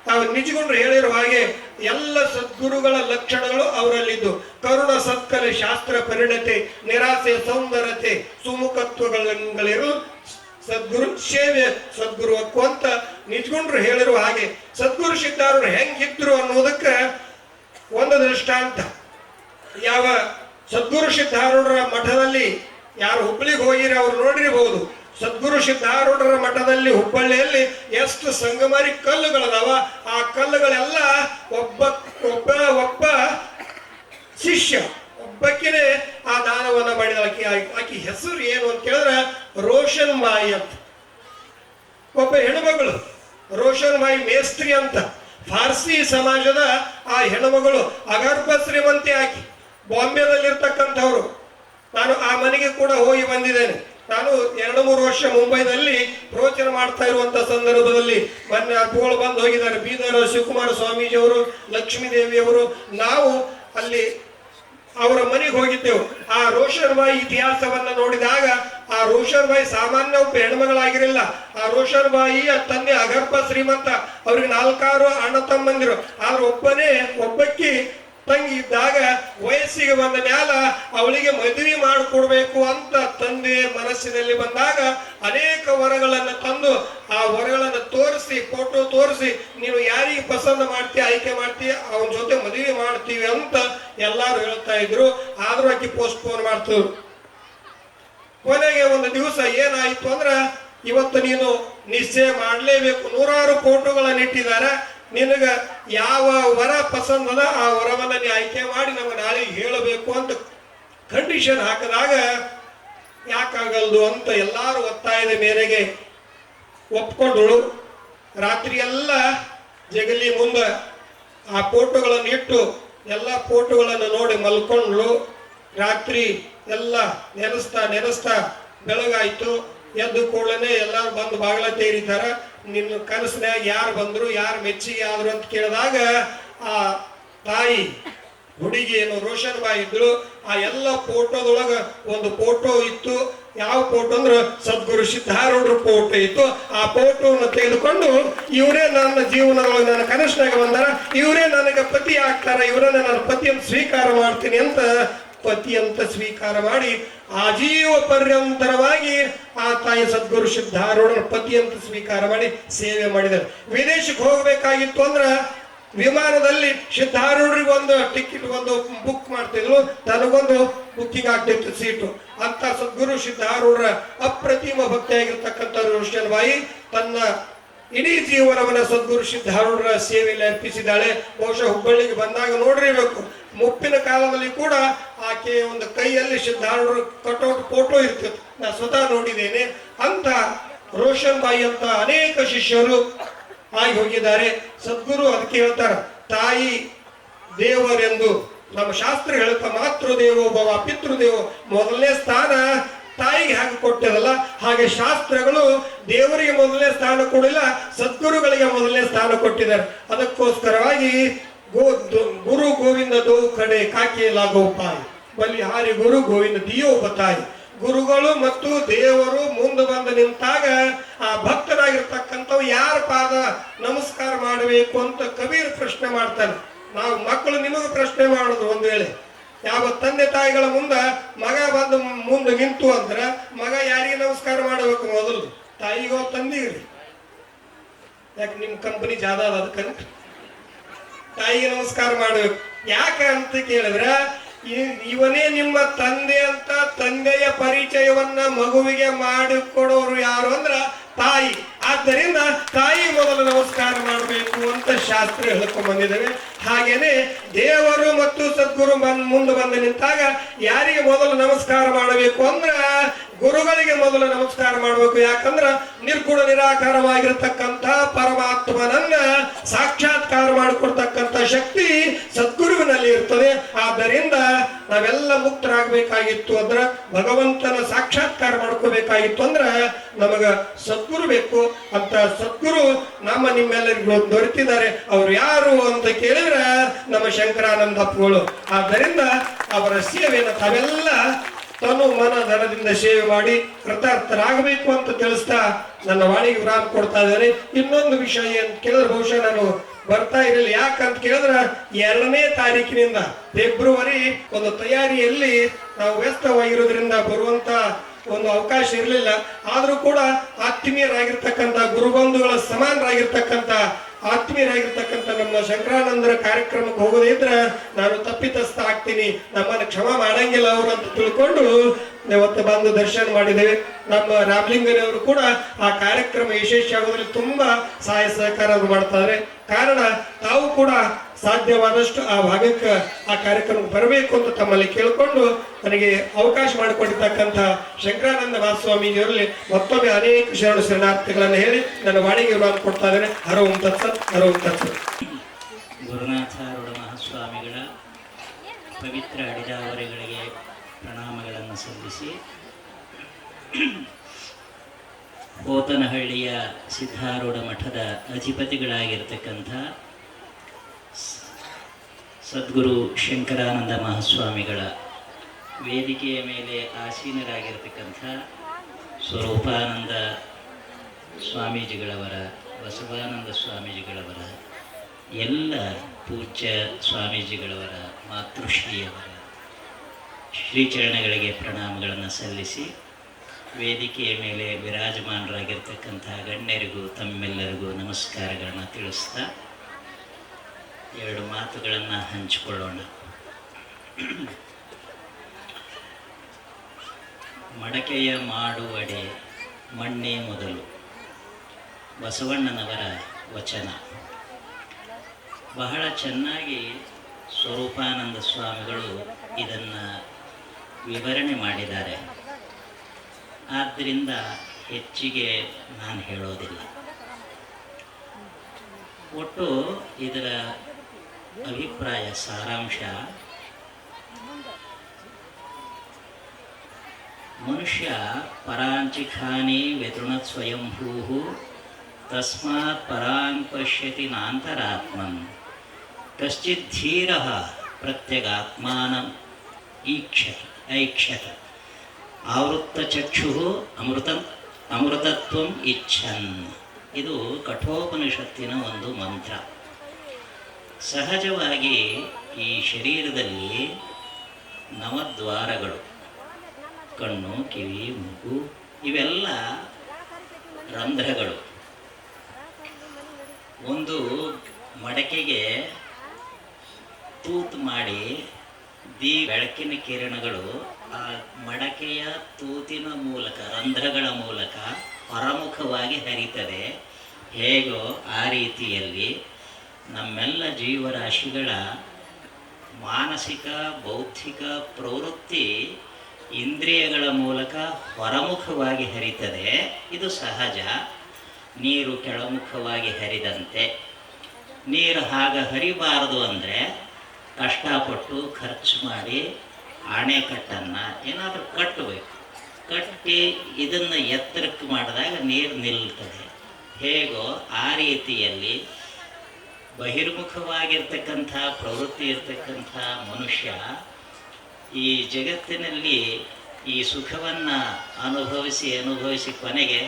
ತಾವು ನಿಜಗೊಂಡ್ರು ಹೇಳಿರುವ ಹಾಗೆ ಎಲ್ಲ ಸದ್ಗುರುಗಳ ಲಕ್ಷಣಗಳು ಅವರಲ್ಲಿದ್ದು, ಕರುಣ ಸತ್ಕಲೆ ಶಾಸ್ತ್ರ ಪರಿಣತೆ ನಿರಾಸೆ ಸೌಂದರ್ಯತೆ ಸುಮುಖತ್ವಗಳಿರು ಸದ್ಗುರು ಸೇವೆ ಸದ್ಗುರುವಕ್ಕು ಅಂತ ನಿಜಗೊಂಡ್ರು ಹೇಳಿರುವ ಹಾಗೆ ಸದ್ಗುರು ಸಿದ್ಧಾರೂಢರು ಹೆಂಗಿದ್ರು ಅನ್ನೋದಕ್ಕೆ ಒಂದು ದೃಷ್ಟಾಂತ. ಯಾವ ಸದ್ಗುರು ಸಿದ್ಧಾರೂಢರ ಮಠದಲ್ಲಿ ಯಾರು ಹುಬ್ಬಳ್ಳಿಗೆ ಹೋಗಿರಿ ಅವ್ರು ನೋಡಿರಬಹುದು. ಸದ್ಗುರು ಸಿದ್ಧಾರೂಢರ ಮಠದಲ್ಲಿ ಹುಬ್ಬಳ್ಳಿಯಲ್ಲಿ ಎಷ್ಟು ಸಂಗಮಾರಿ ಕಲ್ಲುಗಳದಾವ. ಆ ಕಲ್ಲುಗಳೆಲ್ಲ ಒಬ್ಬ ಒಬ್ಬ ಒಬ್ಬ ಶಿಷ್ಯ ಒಬ್ಬಕ್ಕಿನೇ ಆ ದಾನವನ್ನ ಮಾಡಿದ. ಆಕಿ ಹೆಸರು ಏನು ಅಂತ ಕೇಳಿದ್ರೆ ರೋಷನ್ ಬಾಯಿ ಅಂತ. ಒಬ್ಬ ಹೆಣ್ಮಗಳು ರೋಷನ್ ಬಾಯಿ ಮೇಸ್ತ್ರಿ ಅಂತ. ಫಾರ್ಸಿ ಸಮಾಜದ ಆ ಹೆಣ್ಮಗಳು ಅಗರ್ಭ ಶ್ರೀಮಂತಿ ಆಕಿ, ಬಾಂಬೆದಲ್ಲಿರ್ತಕ್ಕಂಥವ್ರು. ನಾನು ಆ ಮನೆಗೆ ಕೂಡ ಹೋಗಿ ಬಂದಿದ್ದೇನೆ. ನಾನು 2-3 ವರ್ಷ ಮುಂಬೈನಲ್ಲಿ ಪ್ರವಚನ ಮಾಡ್ತಾ ಇರುವಂತ ಸಂದರ್ಭದಲ್ಲಿ ಮೊನ್ನೆ ಅಪ್ಪುಗಳು ಬಂದು ಹೋಗಿದ್ದಾರೆ. ಬೀದರ್ ಶಿವಕುಮಾರ ಸ್ವಾಮೀಜಿ ಅವರು, ಲಕ್ಷ್ಮೀ ದೇವಿಯವರು, ನಾವು ಅಲ್ಲಿ ಅವರ ಮನೆಗೆ ಹೋಗಿದ್ದೆವು. ಆ ರೋಷನ್ ಬಾಯಿ ಇತಿಹಾಸವನ್ನ ನೋಡಿದಾಗ ಆ ರೋಷನ್ ಬಾಯಿ ಸಾಮಾನ್ಯ ಒಬ್ಬ ಹೆಣ್ಮಗಳಾಗಿರಲಿಲ್ಲ. ಆ ರೋಷನ್ ಬಾಯಿಯ ತಂದೆ ಅಗರ್ಭ ಶ್ರೀಮಂತ. ಅವ್ರಿಗೆ 4 ಅಣ್ಣ ತಮ್ಮಂದಿರು. ಆದ್ರೆ ಒಬ್ಬಕ್ಕಿ ತಂಗಿ ಇದ್ದಾಗ ವಯಸ್ಸಿಗೆ ಬಂದ ಮ್ಯಾಲ ಅವಳಿಗೆ ಮದುವೆ ಮಾಡಿಕೊಡ್ಬೇಕು ಅಂತ ತಂದೆ ಮನಸ್ಸಿನಲ್ಲಿ ಬಂದಾಗ ಅನೇಕ ವರಗಳನ್ನು ತಂದು ಆ ವರಗಳನ್ನು ತೋರಿಸಿ, ಫೋಟೋ ತೋರಿಸಿ, ನೀವು ಯಾರಿಗೆ ಪಸಂದ್ ಮಾಡ್ತೀಯ ಆಯ್ಕೆ ಮಾಡ್ತೀಯ ಅವನ ಜೊತೆ ಮದುವೆ ಮಾಡ್ತೀವಿ ಅಂತ ಎಲ್ಲಾರು ಹೇಳ್ತಾ ಇದ್ರು. ಆದ್ರೂ ಆಕಿ ಪೋಸ್ಟ್ಪೋನ್ ಮಾಡ್ತಿದ್ರು. ಕೊನೆಗೆ ಒಂದು ದಿವಸ ಏನಾಯ್ತು ಅಂದ್ರ, ಇವತ್ತು ನೀನು ನಿಶ್ಚಯ ಮಾಡಲೇಬೇಕು, 100 ಫೋಟೋಗಳನ್ನು ಇಟ್ಟಿದ್ದಾರೆ, ನಿನಗ ಯಾವ ವರ ಪಸಂದದ ಆ ವರವನ್ನ ನೀ ಆಯ್ಕೆ ಮಾಡಿ ನಮಗೆ ನಾಳೆ ಹೇಳಬೇಕು ಅಂತ ಕಂಡೀಷನ್ ಹಾಕಿದಾಗ ಯಾಕಾಗಲ್ದು ಅಂತ ಎಲ್ಲಾರು ಒತ್ತಾಯದ ಮೇರೆಗೆ ಒಪ್ಕೊಂಡಳು. ರಾತ್ರಿ ಎಲ್ಲ ಜಗಲಿ ಮುಂದೆ ಆ ಫೋಟೋಗಳನ್ನು ಇಟ್ಟು ಎಲ್ಲ ಫೋಟೋಗಳನ್ನು ನೋಡಿ ಮಲ್ಕೊಂಡ್ಲು. ರಾತ್ರಿ ಎಲ್ಲ ನೆನೆಸ್ತಾ ಬೆಳಗಾಯ್ತು. ಎದ್ದು ಕೂಡಲೇ ಎಲ್ಲರೂ ಬಂದು ಬಾಗಿಲ ತೇರಿದಾರ. ನಿನ್ನ ಕನಸಿನಾಗ ಯಾರು ಬಂದ್ರು, ಯಾರು ಮೆಚ್ಚಿಗೆ ಆದ್ರು ಅಂತ ಕೇಳಿದಾಗ ಆ ತಾಯಿ ಹುಡುಗಿ ಏನು ರೋಷನ್ ಬಾಯಿ ಇದ್ರು. ಆ ಎಲ್ಲ ಫೋಟೋದೊಳಗ ಒಂದು ಫೋಟೋ ಇತ್ತು. ಯಾವ ಫೋಟೋ ಅಂದ್ರೆ ಸದ್ಗುರು ಸಿದ್ಧಾರೂಢರ ಫೋಟೋ ಇತ್ತು. ಆ ಫೋಟೋವನ್ನು ತೆಗೆದುಕೊಂಡು ಇವರೇ ನನ್ನ ಜೀವನದೊಳಗೆ ನನ್ನ ಕನಸಿನಾಗ ಬಂದಾರ, ಇವರೇ ನನಗೆ ಪತಿ ಆಗ್ತಾರ, ಇವರನ್ನ ನನ್ನ ಪತಿಯನ್ನು ಸ್ವೀಕಾರ ಮಾಡ್ತೀನಿ ಅಂತ ಪತಿ ಅಂತ ಸ್ವೀಕಾರ ಮಾಡಿ ಆಜೀವ ಪರ್ಯಂತರವಾಗಿ ಆ ತಾಯಿ ಸದ್ಗುರು ಸಿದ್ಧಾರೂಢರ ಪತಿ ಅಂತ ಸ್ವೀಕಾರ ಮಾಡಿ ಸೇವೆ ಮಾಡಿದ್ದಾರೆ. ವಿದೇಶಕ್ಕೆ ಹೋಗ್ಬೇಕಾಗಿತ್ತು ಅಂದ್ರ ವಿಮಾನದಲ್ಲಿ ಸಿದ್ಧಾರೂಢರಿಗೆ ಒಂದು ಟಿಕೆಟ್ ಒಂದು ಬುಕ್ ಮಾಡ್ತಿದ್ರು, ತನಗೊಂದು ಬುಕ್ಕಿಂಗ್ ಆಗ್ತಿತ್ತು ಸೀಟು. ಅಂತ ಸದ್ಗುರು ಸಿದ್ಧಾರೂಢರ ಅಪ್ರತಿಮ ಭಕ್ತಿಯಾಗಿರ್ತಕ್ಕಂಥ ರೋಷನ್ ಬಾಯಿ ತನ್ನ ಇಡೀ ಜೀವನವನ್ನ ಸದ್ಗುರು ಸಿದ್ಧಾರೂಢರ ಸೇವೆಯಲ್ಲಿ ಅರ್ಪಿಸಿದ್ದಾಳೆ. ಬಹುಶಃ ಹುಬ್ಬಳ್ಳಿಗೆ ಬಂದಾಗ ನೋಡಿರಬೇಕು, ಮುಪ್ಪಿನ ಕಾಲದಲ್ಲಿ ಕೂಡ ಆಕೆ ಒಂದು ಕೈಯಲ್ಲಿ ಸಿದ್ಧಾರೂಢರ ಕಟೌಟ್ ಫೋಟೋ ಇರ್ತಿತ್ತು. ನಾ ಸ್ವತಃ ನೋಡಿದ್ದೇನೆ. ಅಂತ ರೋಷನ್ ಬಾಯಿ ಅಂತ ಅನೇಕ ಶಿಷ್ಯರು ಆಗಿ ಹೋಗಿದ್ದಾರೆ. ಸದ್ಗುರು ಅದಕ್ಕೆ ಹೇಳ್ತಾರ, ತಾಯಿ ದೇವರೆಂದು ನಮ್ಮ ಶಾಸ್ತ್ರ ಹೇಳ್ತಾ, ಮಾತೃದೇವೋ ಭವ ಪಿತೃದೇವೋ, ಮೊದಲನೇ ಸ್ಥಾನ ತಾಯಿಗೆ ಹಾಗೆ ಕೊಟ್ಟಿರಲ್ಲ, ಹಾಗೆ ಶಾಸ್ತ್ರಗಳು ದೇವರಿಗೆ ಮೊದಲನೇ ಸ್ಥಾನ ಕೊಡಿಲ್ಲ, ಸದ್ಗುರುಗಳಿಗೆ ಮೊದಲನೇ ಸ್ಥಾನ ಕೊಟ್ಟಿದ್ದಾರೆ. ಅದಕ್ಕೋಸ್ಕರವಾಗಿ ಗುರು ಗೋವಿಂದ ದೋ ಕಡೆ ಕಾಕೆ ಲಾಗೋ ಪಾಯಿ ಬಲ್ಲಿ ಹಾರಿ ಗುರು ಗೋವಿಂದ ದಿಯೋ ಬತಾಯಿ. ಗುರುಗಳು ಮತ್ತು ದೇವರು ಮುಂದೆ ಬಂದು ನಿಂತಾಗ ಆ ಭಕ್ತರಾಗಿರ್ತಕ್ಕಂಥವು ಯಾರ ಪಾದ ನಮಸ್ಕಾರ ಮಾಡಬೇಕು ಅಂತ ಕಬೀರ್ ಪ್ರಶ್ನೆ ಮಾಡ್ತಾನೆ. ನಾವು ಮಕ್ಕಳು ನಿಮಗೆ ಪ್ರಶ್ನೆ ಮಾಡೋದು, ಒಂದು ವೇಳೆ ಯಾವ ತಂದೆ ತಾಯಿಗಳ ಮುಂದ ಮಗ ಬಂದು ಮುಂದೆ ನಿಂತು ಅಂದ್ರೆ ಮಗ ಯಾರಿಗೆ ನಮಸ್ಕಾರ ಮಾಡಬೇಕು? ಮೊದಲು ತಾಯಿಗೋ ತಂದಿಗ್ರಿ. ಯಾಕೆ ನಿಮ್ ಕಂಪನಿ ಜಾದ ಅದ ಅದಕ್ಕೆ ತಾಯಿಗೆ ನಮಸ್ಕಾರ ಮಾಡಬೇಕು. ಯಾಕೆ ಅಂತ ಕೇಳಿದ್ರೆ ಇವನೇ ನಿಮ್ಮ ತಂದೆ ಅಂತ ತಂದೆಯ ಪರಿಚಯವನ್ನ ಮಗುವಿಗೆ ಮಾಡಿಕೊಡೋರು ಯಾರು ಅಂದ್ರ ತಾಯಿ. ಆದ್ದರಿಂದ ತಾಯಿ ಮೊದಲು ನಮಸ್ಕಾರ ಮಾಡಬೇಕು ಅಂತ ಶಾಸ್ತ್ರ ಹೇಳ್ಕೊಂಡ್ ಬಂದಿದ್ದೇವೆ. ಹಾಗೇನೆ ದೇವರು ಮತ್ತು ಸದ್ಗುರು ಮುಂದೆ ಬಂದು ನಿಂತಾಗ ಯಾರಿಗೆ ಮೊದಲು ನಮಸ್ಕಾರ ಮಾಡಬೇಕು ಅಂದ್ರ ಗುರುಗಳಿಗೆ ಮೊದಲು ನಮಸ್ಕಾರ ಮಾಡಬೇಕು. ಯಾಕಂದ್ರ ನಿರ್ಗುಣ ನಿರಾಕಾರವಾಗಿರ್ತಕ್ಕಂಥ ಪರಮಾತ್ಮನನ್ನ ಸಾಕ್ಷಾತ್ಕಾರ ಮಾಡಿಕೊಡ್ತಕ್ಕಂಥ ಶಕ್ತಿ ಸದ್ಗುರುವಿನಲ್ಲಿ ಇರ್ತದೆ. ಆದ್ದರಿಂದ ನಾವೆಲ್ಲ ಮುಕ್ತರಾಗಬೇಕಾಗಿತ್ತು ಅಂದ್ರ, ಭಗವಂತನ ಸಾಕ್ಷಾತ್ಕಾರ ಮಾಡ್ಕೋಬೇಕಾಗಿತ್ತು ಅಂದ್ರ ನಮಗ ಸದ್ಗುರು ಬೇಕು. ಅಂತ ಸದ್ಗುರು ನಮ್ಮ ನಿಮ್ಮೆಲ್ಲರಿಗೂ ದೊರೆತಿದ್ದಾರೆ. ಅವ್ರು ಯಾರು ಅಂತ ಕೇಳಿದ್ರೆ ನಮ್ಮ ಶಂಕರಾನಂದಪ್ಪಗಳು. ಆದ್ದರಿಂದ ಅವರ ಸೇವೆಯನ್ನು ತಾವೆಲ್ಲ ತನು ಮನ ಧನದಿಂದ ಸೇವೆ ಮಾಡಿ ಕೃತಾರ್ಥರಾಗಬೇಕು ಅಂತ ತಿಳಿಸ್ತಾ ನನ್ನ ವಾಣಿಗೆ ವಿರಾಮ ಕೊಡ್ತಾ ಇದ್ದಾರೆ. ಇನ್ನೊಂದು ವಿಷಯ ಅಂತ ಕೇಳಿದ್ರೆ ಬಹುಶಃ ನಾನು ಬರ್ತಾ ಇರಲಿಲ್ಲ. ಯಾಕಂತ ಕೇಳಿದ್ರೆ 2ನೇ ತಾರೀಕಿನಿಂದ ಫೆಬ್ರವರಿ ಒಂದು ತಯಾರಿಯಲ್ಲಿ ನಾವು ವ್ಯಸ್ತವಾಗಿರೋದ್ರಿಂದ ಬರುವಂತ ಒಂದು ಅವಕಾಶ ಇರಲಿಲ್ಲ. ಆದ್ರೂ ಕೂಡ ಆತ್ಮೀಯರಾಗಿರ್ತಕ್ಕಂಥ ಗುರುಬಂಧುಗಳ ಸಮಾನರಾಗಿರ್ತಕ್ಕಂಥ ಆತ್ಮೀಯರಾಗಿರ್ತಕ್ಕಂಥ ನಮ್ಮ ಶಂಕರಾನಂದರ ಕಾರ್ಯಕ್ರಮಕ್ಕೆ ಹೋಗೋದೇ ಇದ್ರೆ ನಾನು ತಪ್ಪಿತಸ್ಥ ಆಗ್ತೀನಿ, ನಮ್ಮನ್ನು ಕ್ಷಮ ಮಾಡಂಗಿಲ್ಲ ಅವರು ಅಂತ ತಿಳ್ಕೊಂಡು ಇವತ್ತು ಬಂದು ದರ್ಶನ ಮಾಡಿದ್ದೇವೆ. ನಮ್ಮ ರಾಮಲಿಂಗನವರು ಕೂಡ ಆ ಕಾರ್ಯಕ್ರಮ ಯಶಸ್ವಿ ಆಗೋದ್ರಲ್ಲಿ ತುಂಬಾ ಸಹಾಯ ಸಹಕಾರ ಮಾಡ್ತಾರೆ. ಕಾರಣ ತಾವು ಕೂಡ ಸಾಧ್ಯವಾದಷ್ಟು ಆ ಭಾಗಕ್ಕೆ ಆ ಕಾರ್ಯಕ್ರಮಕ್ಕೆ ಬರಬೇಕು ಅಂತ ತಮ್ಮಲ್ಲಿ ಕೇಳಿಕೊಂಡು ನನಗೆ ಅವಕಾಶ ಮಾಡಿಕೊಟ್ಟಿರ್ತಕ್ಕಂಥ ಶಂಕರಾನಂದ ಮಹಾಸ್ವಾಮೀಜಿಯವರಲ್ಲಿ ಮತ್ತೊಮ್ಮೆ ಅನೇಕ ಶರಣಾರ್ಥಿಗಳನ್ನು ಹೇಳಿ ನನ್ನ ವಾಣಿಗೆ ವಿರಾಮ ಕೊಡ್ತಾ ಇದ್ದೇನೆ. ಹರಂ ತತ್ಸತ್, ಹರಂ ತತ್ಸತ್. ಗುರುನಾಥಾರೂಢ ಮಹಾಸ್ವಾಮಿಗಳ ಪವಿತ್ರ ಅಡಿದಾವರೆಗಳಿಗೆ ಪ್ರಣಾಮಗಳನ್ನು ಸಲ್ಲಿಸಿ, ಹೋತನಹಳ್ಳಿಯ ಸಿದ್ಧಾರೂಢ ಮಠದ ಅಧಿಪತಿಗಳಾಗಿರ್ತಕ್ಕಂಥ ಸದ್ಗುರು ಶಂಕರಾನಂದ ಮಹಾಸ್ವಾಮಿಗಳ ವೇದಿಕೆಯ ಮೇಲೆ ಆಸೀನರಾಗಿರ್ತಕ್ಕಂಥ ಸ್ವರೂಪಾನಂದ ಸ್ವಾಮೀಜಿಗಳವರ, ಬಸವಾನಂದ ಸ್ವಾಮೀಜಿಗಳವರ, ಎಲ್ಲ ಪೂಜ್ಯ ಸ್ವಾಮೀಜಿಗಳವರ, ಮಾತೃಶ್ರೀಯವರ ಶ್ರೀಚರಣಗಳಿಗೆ ಪ್ರಣಾಮಗಳನ್ನು ಸಲ್ಲಿಸಿ, ವೇದಿಕೆಯ ಮೇಲೆ ವಿರಾಜಮಾನರಾಗಿರ್ತಕ್ಕಂಥ ಗಣ್ಯರಿಗೂ ತಮ್ಮೆಲ್ಲರಿಗೂ ನಮಸ್ಕಾರಗಳನ್ನು ತಿಳಿಸ್ತಾ 2 ಮಾತುಗಳನ್ನು ಹಂಚಿಕೊಳ್ಳೋಣ. ಮಡಕೆಯ ಮಾಡುವಡೆ ಮಣ್ಣೇ ಮೊದಲು, ಬಸವಣ್ಣನವರ ವಚನ. ಬಹಳ ಚೆನ್ನಾಗಿ ಸ್ವರೂಪಾನಂದ ಸ್ವಾಮಿಗಳು ಇದನ್ನು ವಿವರಣೆ ಮಾಡಿದ್ದಾರೆ. ಆದ್ದರಿಂದ ಹೆಚ್ಚಿಗೆ ನಾನು ಹೇಳೋದಿಲ್ಲ. ಒಟ್ಟು ಇದರ ಅಭಿಪ್ರಾಯ ಸಾರಾಂಶ: ಮನುಷ್ಯ ಪರಾಂಚಿಖಾನಿ ವ್ಯತೃಣತ್ ಸ್ವಯಂಭೂ ತಸ್ಮಾತ್ ಪರಾಂಗ್ ಪಶ್ಯತಿ ನಾಂತರಾತ್ಮನ್ ಕಶ್ಚಿತ್ ಧೀರಃ ಪ್ರತ್ಯಗಾತ್ಮಾನಂ ಐಕ್ಷತ ಆವೃತ್ತಚಕ್ಷು ಅಮೃತತ್ವಂ ಇಚ್ಛನ್. ಇದು ಕಠೋಪನಿಷತ್ತಿನ ಒಂದು ಮಂತ್ರ. ಸಹಜವಾಗಿ ಈ ಶರೀರದಲ್ಲಿ ನವದ್ವಾರಗಳು, ಕಣ್ಣು, ಕಿವಿ, ಮೂಗು ಇವೆಲ್ಲ ರಂಧ್ರಗಳು. ಒಂದು ಮಡಕೆಗೆ ತೂತು ಮಾಡಿ ಬೆಳಕಿನ ಕಿರಣಗಳು ಆ ಮಡಕೆಯ ತೂತಿನ ಮೂಲಕ, ರಂಧ್ರಗಳ ಮೂಲಕ ಹೊರಮುಖವಾಗಿ ಹರಿತದೆ. ಹೇಗೋ ಆ ರೀತಿಯಲ್ಲಿ ನಮ್ಮೆಲ್ಲ ಜೀವರಾಶಿಗಳ ಮಾನಸಿಕ ಬೌದ್ಧಿಕ ಪ್ರವೃತ್ತಿ ಇಂದ್ರಿಯಗಳ ಮೂಲಕ ಹೊರಮುಖವಾಗಿ ಹರಿತದೆ. ಇದು ಸಹಜ. ನೀರು ಕೆಳಮುಖವಾಗಿ ಹರಿದಂತೆ. ನೀರು ಹಾಗೆ ಹರಿಬಾರದು ಅಂದರೆ ಕಷ್ಟಪಟ್ಟು ಖರ್ಚು ಮಾಡಿ ಅಣೆಕಟ್ಟನ್ನು ಏನಾದರೂ ಕಟ್ಟಬೇಕು. ಕಟ್ಟಿ ಇದನ್ನು ಎತ್ತರಕ್ಕೆ ಮಾಡಿದಾಗ ನೀರು ನಿಲ್ತದೆ. ಹೇಗೋ ಆ ರೀತಿಯಲ್ಲಿ ಬಹಿರ್ಮುಖವಾಗಿರ್ತಕ್ಕಂಥ ಪ್ರವೃತ್ತಿ ಇರ್ತಕ್ಕಂಥ ಮನುಷ್ಯ ಈ ಜಗತ್ತಿನಲ್ಲಿ ಈ ಸುಖವನ್ನು ಅನುಭವಿಸಿ ಕೊನೆಗೆ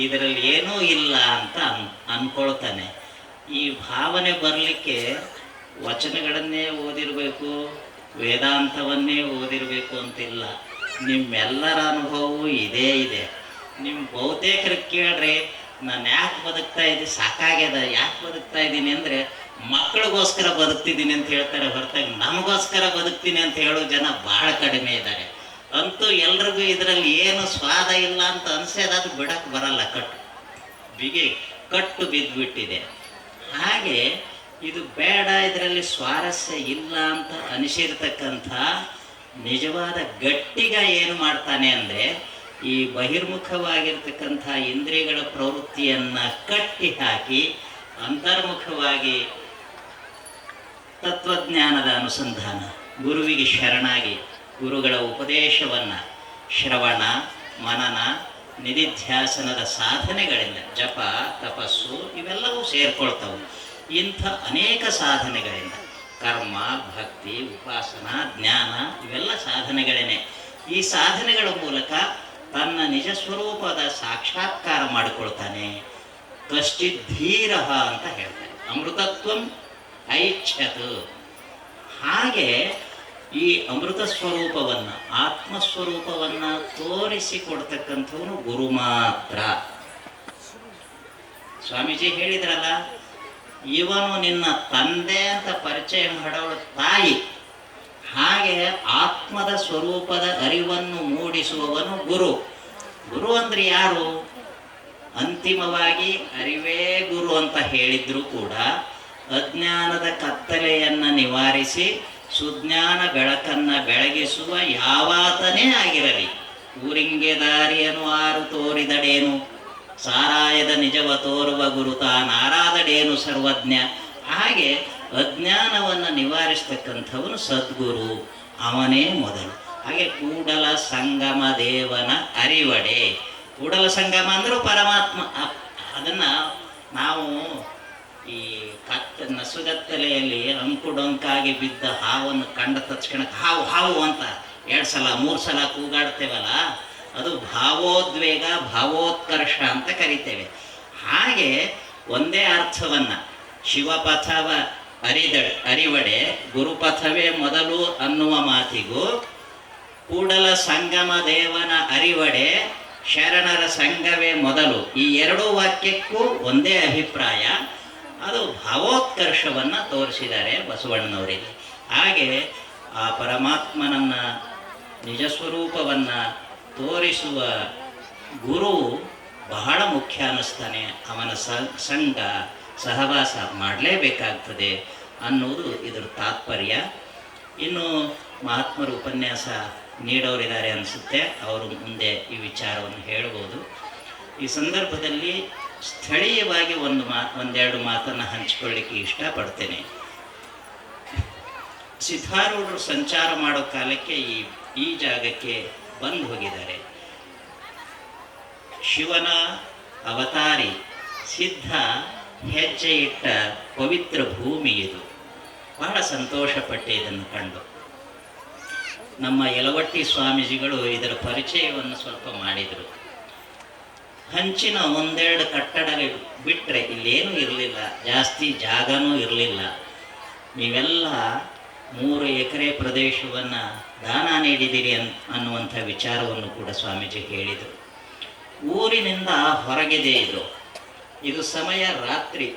ಇದರಲ್ಲಿ ಏನೂ ಇಲ್ಲ ಅಂತ ಅಂದ್ಕೊಳ್ತಾನೆ. ಈ ಭಾವನೆ ಬರಲಿಕ್ಕೆ ವಚನಗಳನ್ನೇ ಓದಿರಬೇಕು, ವೇದಾಂತವನ್ನೇ ಓದಿರಬೇಕು ಅಂತಿಲ್ಲ. ನಿಮ್ಮೆಲ್ಲರ ಅನುಭವವೂ ಇದೇ ಇದೆ. ನಿಮ್ಮ ಬಹುತೇಕರಿಗೆ ಕೇಳ್ರಿ, ನಾನು ಯಾಕೆ ಬದುಕ್ತಾ ಇದ್ದೀನಿ, ಸಾಕಾಗ್ಯದ, ಯಾಕೆ ಬದುಕ್ತಾ ಇದ್ದೀನಿ ಅಂದರೆ ಮಕ್ಕಳಿಗೋಸ್ಕರ ಬದುಕ್ತಿದ್ದೀನಿ ಅಂತ ಹೇಳ್ತಾರೆ ಹೊರತಾಗಿ ನಮಗೋಸ್ಕರ ಬದುಕ್ತೀನಿ ಅಂತ ಹೇಳೋ ಜನ ಭಾಳ ಕಡಿಮೆ ಇದ್ದಾರೆ. ಅಂತೂ ಎಲ್ರಿಗೂ ಇದರಲ್ಲಿ ಏನು ಸ್ವಾದ ಇಲ್ಲ ಅಂತ ಅನಿಸೋದಾದ್ರೂ ಬಿಡಕ್ಕೆ ಬರಲ್ಲ. ಕಟ್ಟು ಬಿದ್ದುಬಿಟ್ಟಿದೆ. ಹಾಗೆ ಇದು ಬೇಡ, ಇದರಲ್ಲಿ ಸ್ವಾರಸ್ಯ ಇಲ್ಲ ಅಂತ ಅನಿಸಿರ್ತಕ್ಕಂಥ ನಿಜವಾದ ಗಟ್ಟಿಗ ಏನು ಮಾಡ್ತಾನೆ ಅಂದರೆ ಈ ಬಹಿರ್ಮುಖವಾಗಿರ್ತಕ್ಕಂಥ ಇಂದ್ರಿಯಗಳ ಪ್ರವೃತ್ತಿಯನ್ನು ಕಟ್ಟಿ ಹಾಕಿ ಅಂತರ್ಮುಖವಾಗಿ ತತ್ವಜ್ಞಾನದ ಅನುಸಂಧಾನ, ಗುರುವಿಗೆ ಶರಣಾಗಿ ಗುರುಗಳ ಉಪದೇಶವನ್ನು ಶ್ರವಣ, ಮನನ, ನಿಧಿಧ್ಯಾಸನದ ಸಾಧನೆಗಳಿಂದ, ಜಪ, ತಪಸ್ಸು ಇವೆಲ್ಲವೂ ಸೇರ್ಕೊಳ್ತವೆ. ಇಂಥ ಅನೇಕ ಸಾಧನೆಗಳಿಂದ ಕರ್ಮ, ಭಕ್ತಿ, ಉಪಾಸನಾ, ಜ್ಞಾನ ಇವೆಲ್ಲ ಸಾಧನೆಗಳೇನೆ. ಈ ಸಾಧನೆಗಳ ಮೂಲಕ ತನ್ನ ನಿಜ ಸ್ವರೂಪದ ಸಾಕ್ಷಾತ್ಕಾರ ಮಾಡಿಕೊಳ್ತಾನೆ. ಕಶ್ಚಿತ್ ಧೀರ ಅಂತ ಹೇಳ್ತಾನೆ. ಅಮೃತತ್ವಂ ಐಚ್ಛತ್. ಹಾಗೆ ಈ ಅಮೃತ ಸ್ವರೂಪವನ್ನು, ಆತ್ಮಸ್ವರೂಪವನ್ನು ತೋರಿಸಿಕೊಡ್ತಕ್ಕಂಥವನು ಗುರು ಮಾತ್ರ. ಸ್ವಾಮೀಜಿ ಹೇಳಿದ್ರಲ್ಲ, ಇವನು ನಿನ್ನ ತಂದೆ ಅಂತ ಪರಿಚಯ ಮಾಡೋಳು ತಾಯಿ. ಹಾಗೆ ಆತ್ಮದ ಸ್ವರೂಪದ ಅರಿವನ್ನು ಮೂಡಿಸುವವನು ಗುರು. ಗುರು ಅಂದ್ರೆ ಯಾರು? ಅಂತಿಮವಾಗಿ ಅರಿವೇ ಗುರು ಅಂತ ಹೇಳಿದ್ರು ಕೂಡ ಅಜ್ಞಾನದ ಕತ್ತಲೆಯನ್ನು ನಿವಾರಿಸಿ ಸುಜ್ಞಾನ ಬೆಳಕನ್ನು ಬೆಳಗಿಸುವ ಯಾವಾತನೇ ಆಗಿರಲಿ. ಊರಿಂಗೆ ದಾರಿಯನ್ನು ಆರು ತೋರಿದಡೇನು, ಸಾರಾಯದ ನಿಜವ ತೋರುವ ಗುರುತ ನಾರಾದಡೇನು ಸರ್ವಜ್ಞ. ಹಾಗೆ ಅಜ್ಞಾನವನ್ನು ನಿವಾರಿಸ್ತಕ್ಕಂಥವನು ಸದ್ಗುರು, ಅವನೇ ಮೊದಲು. ಹಾಗೆ ಕೂಡಲ ಸಂಗಮ ದೇವನ ಅರಿವಡೆ. ಕೂಡಲ ಸಂಗಮ ಅಂದರೂ ಪರಮಾತ್ಮ. ಅದನ್ನು ನಾವು ಈ ನಸುಗತ್ತಲೆಯಲ್ಲಿ ಅಂಕುಡೊಂಕಾಗಿ ಬಿದ್ದ ಹಾವನ್ನು ಕಂಡ ತಕ್ಷಣ ಹಾವು ಹಾವು ಅಂತ 2 ಸಲ 3 ಸಲ ಕೂಗಾಡ್ತೇವಲ್ಲ, ಅದು ಭಾವೋದ್ವೇಗ, ಭಾವೋತ್ಕರ್ಷ ಅಂತ ಕರಿತೇವೆ. ಹಾಗೆ ಒಂದೇ ಅರ್ಥವನ್ನು ಶಿವಪಥವ ಅರಿವಡೆ ಗುರುಪಥವೇ ಮೊದಲು ಅನ್ನುವ ಮಾತಿಗೂ, ಕೂಡಲ ಸಂಗಮ ದೇವನ ಅರಿವಡೆ ಶರಣರ ಸಂಘವೇ ಮೊದಲು, ಈ 2 ವಾಕ್ಯಕ್ಕೂ ಒಂದೇ ಅಭಿಪ್ರಾಯ. ಅದು ಭಾವೋತ್ಕರ್ಷವನ್ನು ತೋರಿಸಿದ್ದಾರೆ ಬಸವಣ್ಣನವರಿಗೆ. ಹಾಗೆ ಆ ಪರಮಾತ್ಮನನ್ನು, ನಿಜ ಸ್ವರೂಪವನ್ನು ತೋರಿಸುವ ಗುರು ಬಹಳ ಮುಖ್ಯ ಅನ್ನಿಸ್ತಾನೆ. ಅವನ ಸಂಘ ಸಹವಾಸ ಮಾಡಲೇಬೇಕಾಗ್ತದೆ ಅನ್ನೋದು ಇದರ ತಾತ್ಪರ್ಯ. ಇನ್ನು ಮಹಾತ್ಮರು ಉಪನ್ಯಾಸ ನೀಡೋರಿದ್ದಾರೆ ಅನಿಸುತ್ತೆ, ಅವರು ಮುಂದೆ ಈ ವಿಚಾರವನ್ನು ಹೇಳ್ಬೋದು. ಈ ಸಂದರ್ಭದಲ್ಲಿ ಸ್ಥಳೀಯವಾಗಿ ಒಂದೆರಡು ಮಾತನ್ನು ಹಂಚಿಕೊಳ್ಳಿಕ್ಕೆ ಇಷ್ಟಪಡ್ತೇನೆ. ಸಿದ್ಧಾರೂಢರು ಸಂಚಾರ ಮಾಡೋ ಕಾಲಕ್ಕೆ ಈ ಜಾಗಕ್ಕೆ ಬಂದು ಹೋಗಿದ್ದಾರೆ. ಶಿವನ ಅವತಾರಿ ಸಿದ್ಧ ಹೆಜ್ಜೆ ಇಟ್ಟ ಪವಿತ್ರ ಭೂಮಿ ಇದು. ಬಹಳ ಸಂತೋಷಪಟ್ಟೆ ಇದನ್ನು ಕಂಡು. ನಮ್ಮ ಯಲವಟ್ಟಿ ಸ್ವಾಮೀಜಿಗಳು ಇದರ ಪರಿಚಯವನ್ನು ಸ್ವಲ್ಪ ಮಾಡಿದರು. ಹಂಚಿನ ಒಂದೆರಡು ಕಟ್ಟಡಗಳು ಬಿಟ್ಟರೆ ಇಲ್ಲೇನೂ ಇರಲಿಲ್ಲ, ಜಾಸ್ತಿ ಜಾಗನೂ ಇರಲಿಲ್ಲ. ನೀವೆಲ್ಲ 3 ಎಕರೆ ಪ್ರದೇಶವನ್ನು ದಾನ ನೀಡಿದ್ದೀರಿ ಅನ್ನುವಂಥ ವಿಚಾರವನ್ನು ಕೂಡ ಸ್ವಾಮೀಜಿ ಹೇಳಿದರು. ಊರಿನಿಂದ ಹೊರಗಿದೆ ಇದು ಸಮಯ ರಾತ್ರಿ.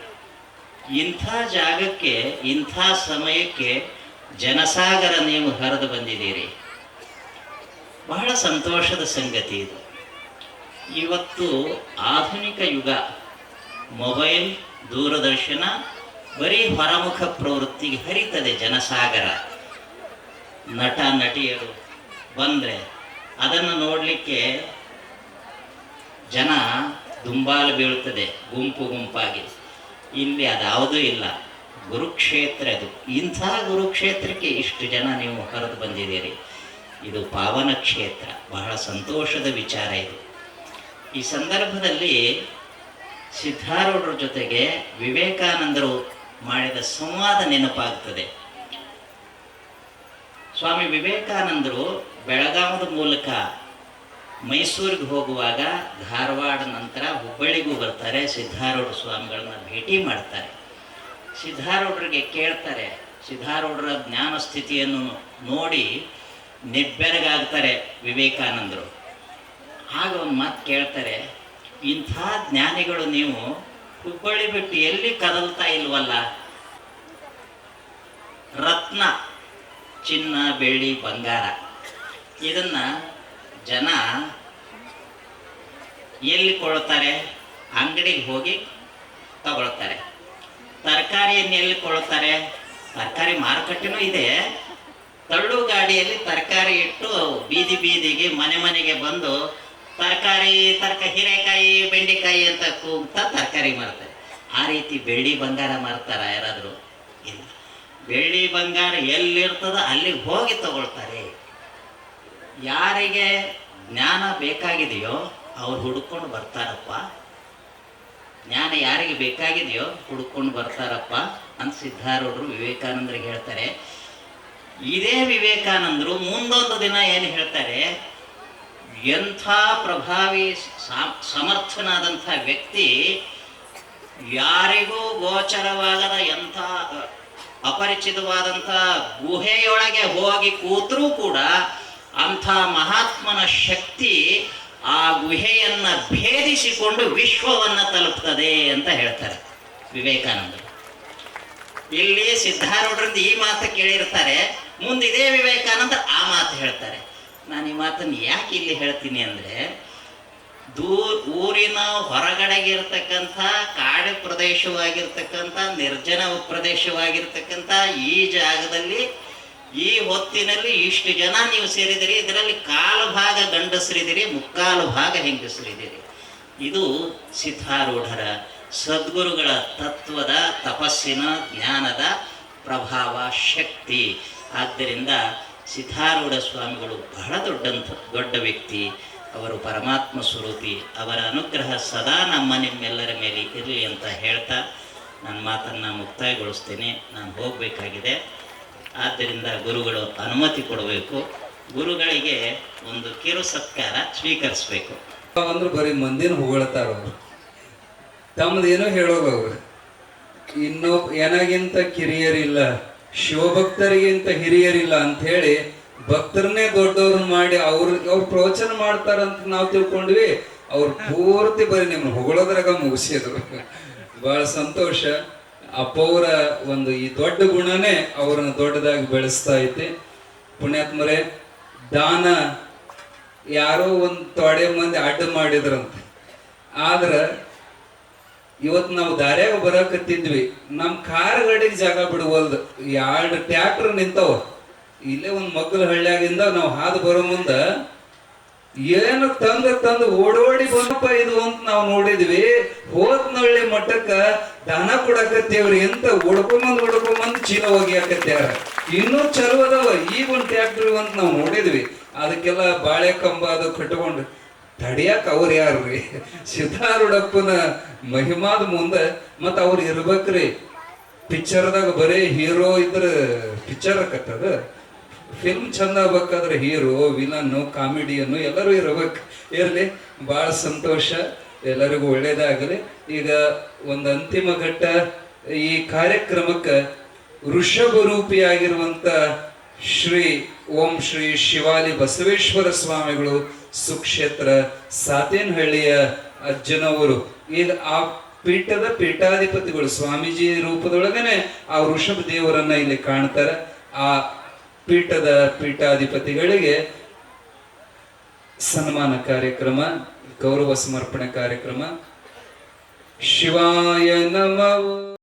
ಇಂಥ ಜಾಗಕ್ಕೆ ಇಂಥ ಸಮಯಕ್ಕೆ ಜನಸಾಗರ ನೀವು ಹರಿದು ಬಂದಿದ್ದೀರಿ. ಬಹಳ ಸಂತೋಷದ ಸಂಗತಿ ಇದು. ಇವತ್ತು ಆಧುನಿಕ ಯುಗ, ಮೊಬೈಲ್, ದೂರದರ್ಶನ, ಬರೀ ಹೊರಮುಖ ಪ್ರವೃತ್ತಿಗೆ ಹರಿತದೆ ಜನಸಾಗರ. ನಟ ನಟಿಯರು ಬಂದರೆ ಅದನ್ನು ನೋಡಲಿಕ್ಕೆ ಜನ ದುಂಬಾಲು ಬೀಳ್ತದೆ, ಗುಂಪು ಗುಂಪಾಗಿ. ಇಲ್ಲಿ ಅದ್ಯಾವುದೂ ಇಲ್ಲ, ಗುರುಕ್ಷೇತ್ರ ಅದು. ಇಂಥ ಗುರುಕ್ಷೇತ್ರಕ್ಕೆ ಇಷ್ಟು ಜನ ನೀವು ಹರಿದು ಬಂದಿದ್ದೀರಿ. ಇದು ಪಾವನ ಕ್ಷೇತ್ರ. ಬಹಳ ಸಂತೋಷದ ವಿಚಾರ ಇದು. ಈ ಸಂದರ್ಭದಲ್ಲಿ ಸಿದ್ಧಾರೂಢರ ಜೊತೆಗೆ ವಿವೇಕಾನಂದರು ಮಾಡಿದ ಸಂವಾದ ನೆನಪಾಗ್ತದೆ. ಸ್ವಾಮಿ ವಿವೇಕಾನಂದರು ಬೆಳಗಾವದ ಮೂಲಕ ಮೈಸೂರಿಗೆ ಹೋಗುವಾಗ ಧಾರವಾಡ ನಂತರ ಹುಬ್ಬಳ್ಳಿಗೂ ಬರ್ತಾರೆ. ಸಿದ್ಧಾರೂಢ ಸ್ವಾಮಿಗಳನ್ನ ಭೇಟಿ ಮಾಡ್ತಾರೆ. ಸಿದ್ಧಾರೂಢರಿಗೆ ಕೇಳ್ತಾರೆ. ಸಿದ್ಧಾರೂಢರ ಜ್ಞಾನ ಸ್ಥಿತಿಯನ್ನು ನೋಡಿ ನಿಬ್ಬೆರಗಾಗ್ತಾರೆ ವಿವೇಕಾನಂದರು. ಆಗ ಒಂದು ಮಾತು ಕೇಳ್ತಾರೆ, ಇಂಥ ಜ್ಞಾನಿಗಳು ನೀವು ಹುಬ್ಬಳ್ಳಿ ಬಿಟ್ಟು ಎಲ್ಲಿ ಕದಲ್ತಾ ಇಲ್ವಲ್ಲ? ರತ್ನ, ಚಿನ್ನ, ಬೆಳ್ಳಿ, ಬಂಗಾರ ಇದನ್ನ ಜನ ಎಲ್ಲಿ ಕೊಳ್ಳುತ್ತಾರೆ? ಅಂಗಡಿಗೆ ಹೋಗಿ ತಗೊಳ್ತಾರೆ. ತರಕಾರಿಯನ್ನು ಎಲ್ಲಿ ಕೊಳ್ಳುತ್ತಾರೆ? ತರಕಾರಿ ಮಾರುಕಟ್ಟೆನೂ ಇದೆ. ತಳ್ಳು ಗಾಡಿಯಲ್ಲಿ ತರಕಾರಿ ಇಟ್ಟು ಬೀದಿ ಬೀದಿಗೆ ಮನೆ ಮನೆಗೆ ಬಂದು ಹೀರೆಕಾಯಿ, ಬೆಂಡೆಕಾಯಿ ಅಂತ ಕೂಗ್ತಾ ತರಕಾರಿ ಮಾರ್ತಾರೆ. ಆ ರೀತಿ ಬೆಳ್ಳಿ ಬಂಗಾರ ಮಾರ್ತಾರ ಯಾರಾದರೂ? ಇಲ್ಲ. ಬೆಳ್ಳಿ ಬಂಗಾರ ಎಲ್ಲಿರ್ತದ ಅಲ್ಲಿಗೆ ಹೋಗಿ ತಗೊಳ್ತಾರೆ. ಯಾರಿಗೆ ಜ್ಞಾನ ಬೇಕಾಗಿದೆಯೋ ಅವ್ರು ಹುಡ್ಕೊಂಡು ಬರ್ತಾರಪ್ಪ. ಜ್ಞಾನ ಯಾರಿಗೆ ಬೇಕಾಗಿದೆಯೋ ಹುಡ್ಕೊಂಡು ಬರ್ತಾರಪ್ಪ ಅಂತ ಸಿದ್ಧಾರೂಢರು ವಿವೇಕಾನಂದರಿಗೆ ಹೇಳ್ತಾರೆ. ಇದೇ ವಿವೇಕಾನಂದರು ಮುಂದೊಂದು ದಿನ ಏನು ಹೇಳ್ತಾರೆ, ಎಂಥ ಪ್ರಭಾವಿ ಸಮರ್ಥನಾದಂಥ ವ್ಯಕ್ತಿ, ಯಾರಿಗೂ ಗೋಚರವಾಗದ ಎಂಥ ಅಪರಿಚಿತವಾದಂಥ ಗುಹೆಯೊಳಗೆ ಹೋಗಿ ಕೂತರೂ ಕೂಡ ಅಂಥ ಮಹಾತ್ಮನ ಶಕ್ತಿ ಆ ಗುಹೆಯನ್ನ ಭೇದಿಸಿಕೊಂಡು ವಿಶ್ವವನ್ನ ತಲುಪ್ತದೆ ಅಂತ ಹೇಳ್ತಾರೆ ವಿವೇಕಾನಂದರು. ಇಲ್ಲಿ ಸಿದ್ಧಾರೂಢರಿಂದ ಈ ಮಾತು ಕೇಳಿರ್ತಾರೆ, ಮುಂದೆ ಇದೇ ವಿವೇಕಾನಂದ ಆ ಮಾತು ಹೇಳ್ತಾರೆ. ನಾನು ಈ ಮಾತನ್ನು ಯಾಕೆ ಇಲ್ಲಿ ಹೇಳ್ತೀನಿ ಅಂದರೆ, ಊರಿನ ಹೊರಗಡೆಗೆ ಇರ್ತಕ್ಕಂಥ ಕಾಡು ಪ್ರದೇಶವಾಗಿರ್ತಕ್ಕಂಥ ನಿರ್ಜನ ಪ್ರದೇಶವಾಗಿರ್ತಕ್ಕಂಥ ಈ ಜಾಗದಲ್ಲಿ ಈ ಹೊತ್ತಿನಲ್ಲಿ ಇಷ್ಟು ಜನ ನೀವು ಸೇರಿದಿರಿ. ಇದರಲ್ಲಿ ಕಾಲು ಭಾಗ ಗಂಡಸರಿದಿರಿ, ಮುಕ್ಕಾಲು ಭಾಗ ಹೆಂಗಸರಿದಿರಿ. ಇದು ಸಿದ್ಧಾರೂಢರ ಸದ್ಗುರುಗಳ ತತ್ವದ, ತಪಸ್ಸಿನ, ಜ್ಞಾನದ ಪ್ರಭಾವ, ಶಕ್ತಿ. ಆದ್ದರಿಂದ ಸಿದ್ಧಾರೂಢ ಸ್ವಾಮಿಗಳು ಬಹಳ ದೊಡ್ಡ ವ್ಯಕ್ತಿ. ಅವರು ಪರಮಾತ್ಮ ಸ್ವರೂಪಿ. ಅವರ ಅನುಗ್ರಹ ಸದಾ ನಿಮ್ಮೆಲ್ಲರ ಮೇಲೆ ಇರಲಿ ಅಂತ ಹೇಳ್ತಾ ನನ್ನ ಮಾತನ್ನು ಮುಕ್ತಾಯಗೊಳಿಸ್ತೇನೆ. ನಾನು ಹೋಗಬೇಕಾಗಿದೆ. ಆದ್ದರಿಂದ ಗುರುಗಳು ಅನುಮತಿ ಕೊಡಬೇಕು. ಗುರುಗಳಿಗೆ ಒಂದು ಕಿರು ಸತ್ಕಾರ ಸ್ವೀಕರಿಸಬೇಕು. ಅಂದ್ರೆ ಬರೀ ಮಂದಿನ ಹೊಗಳ್ತಾರ ಅವರು, ತಮ್ಮದೇನೋ ಹೇಳೋದು ಅವರು. ಏನಾಗಿಂತ ಕಿರಿಯರಿಲ್ಲ, ಶಿವಭಕ್ತರಿಗಿಂತ ಹಿರಿಯರಿಲ್ಲ ಅಂತ ಹೇಳಿ ಭಕ್ತರನ್ನೇ ದೊಡ್ಡವ್ರನ್ನ ಮಾಡಿ ಅವ್ರು ಪ್ರವಚನ ಮಾಡ್ತಾರಂತ ನಾವು ತಿಳ್ಕೊಂಡ್ವಿ. ಅವ್ರು ಪೂರ್ತಿ ಬರೀ ನಿಮ್ಮನ್ನ ಹೊಗಳೋದ್ರಾಗ ಮುಗಿಸಿದ್ರು. ಬಹಳ ಸಂತೋಷ. ಅಪ್ಪವರ ಒಂದು ಈ ದೊಡ್ಡ ಗುಣನೇ ಅವ್ರನ್ನ ದೊಡ್ಡದಾಗಿ ಬೆಳೆಸ್ತಾ ಐತಿ. ಪುಣ್ಯಾತ್ಮರೇ, ದಾನ ಯಾರೋ ಒಂದು ತೊಡೆ ಮಂದಿ ಅಡ್ಡ ಮಾಡಿದ್ರಂತೆ. ಆದ್ರ ಇವತ್ತು ನಾವು ದಾರ್ಯಾಗ ಬರಕತ್ತಿದ್ವಿ, ನಮ್ಮ ಕಾರ್ ಗಾಡಿಗೆ ಜಾಗ ಬಿಡುವಲ್ದು. 2 ಟ್ರ್ಯಾಕ್ಟರ್ ನಿಂತವ. ಇಲ್ಲೇ ಒಂದು ಮಗ್ಗಲ ಹಳ್ಳಿಯಾಗಿಂದ ನಾವು ಹಾದು ಬರೋ ಮುಂದ ಏನು ತಂದು ಓಡೋಡಿ ಬಂದಪ್ಪ ಇದು ಅಂತ ನಾವು ನೋಡಿದ್ವಿ. ಹೋದ್ನಳ್ಳಿ ಮಟ್ಟಕ್ಕ ದಾನ ಕೊಡಕತ್ತೇವ್ರಿ ಅಂತ ಹುಡ್ಕೊಂಬಂದ್ ಚೀಲ ಒಗಿಯಾಕತ್ಯಾರ. ಇನ್ನೂ ಚಲೋ ಅದಾವ. ಈಗ ಒಂದು ಟ್ಯಾಕ್ಟ್ರಿ ಅಂತ ನಾವು ನೋಡಿದ್ವಿ, ಅದಕ್ಕೆಲ್ಲ ಬಾಳೆ ಕಂಬ ಅದು ಕಟ್ಕೊಂಡು ತಡಿಯಾಕ ಅವ್ರು ಯಾರ್ರಿ? ಸಿದ್ಧಾರೂಢಪ್ಪನ ಮಹಿಮಾದ ಮುಂದೆ ಮತ್ತ ಅವ್ರು ಇರ್ಬೇಕ್ರಿ. ಪಿಕ್ಚರ್ದಾಗ ಬರೀ ಹೀರೋ ಇದ್ರ ಪಿಕ್ಚರ್ ಆಕತ್ತದ. ಫಿಲ್ಮ್ ಚಂದ ಆಗ್ಬೇಕಾದ್ರೆ ಹೀರೋ, ವಿಲನ್ನು, ಕಾಮಿಡಿಯನ್ನು ಎಲ್ಲರೂ ಇರ್ಬೇಕು. ಇರ್ಲಿ, ಬಹಳ ಸಂತೋಷ, ಎಲ್ಲರಿಗೂ ಒಳ್ಳೇದಾಗಲಿ. ಈಗ ಒಂದು ಅಂತಿಮ ಘಟ್ಟ ಈ ಕಾರ್ಯಕ್ರಮಕ್ಕೆ ವೃಷಭ ರೂಪಿಯಾಗಿರುವಂತ ಶ್ರೀ ಓಂ ಶ್ರೀ ಶಿವಾಲಿ ಬಸವೇಶ್ವರ ಸ್ವಾಮಿಗಳು ಸುಕ್ಷೇತ್ರ ಸಾತೇನಹಳ್ಳಿಯ ಅಜ್ಜನವರು, ಈಗ ಆ ಪೀಠದ ಪೀಠಾಧಿಪತಿಗಳು ಸ್ವಾಮೀಜಿ ರೂಪದೊಳಗನೆ ಆ ವೃಷಭ ದೇವರನ್ನ ಇಲ್ಲಿ ಕಾಣ್ತಾರೆ. ಆ ಪೀಠದ ಪೀಠಾಧಿಪತಿಗಳಿಗೆ ಸನ್ಮಾನ ಕಾರ್ಯಕ್ರಮ, ಗೌರವ ಸಮರ್ಪಣೆ ಕಾರ್ಯಕ್ರಮ. ಶಿವಾಯ ನಮಃ.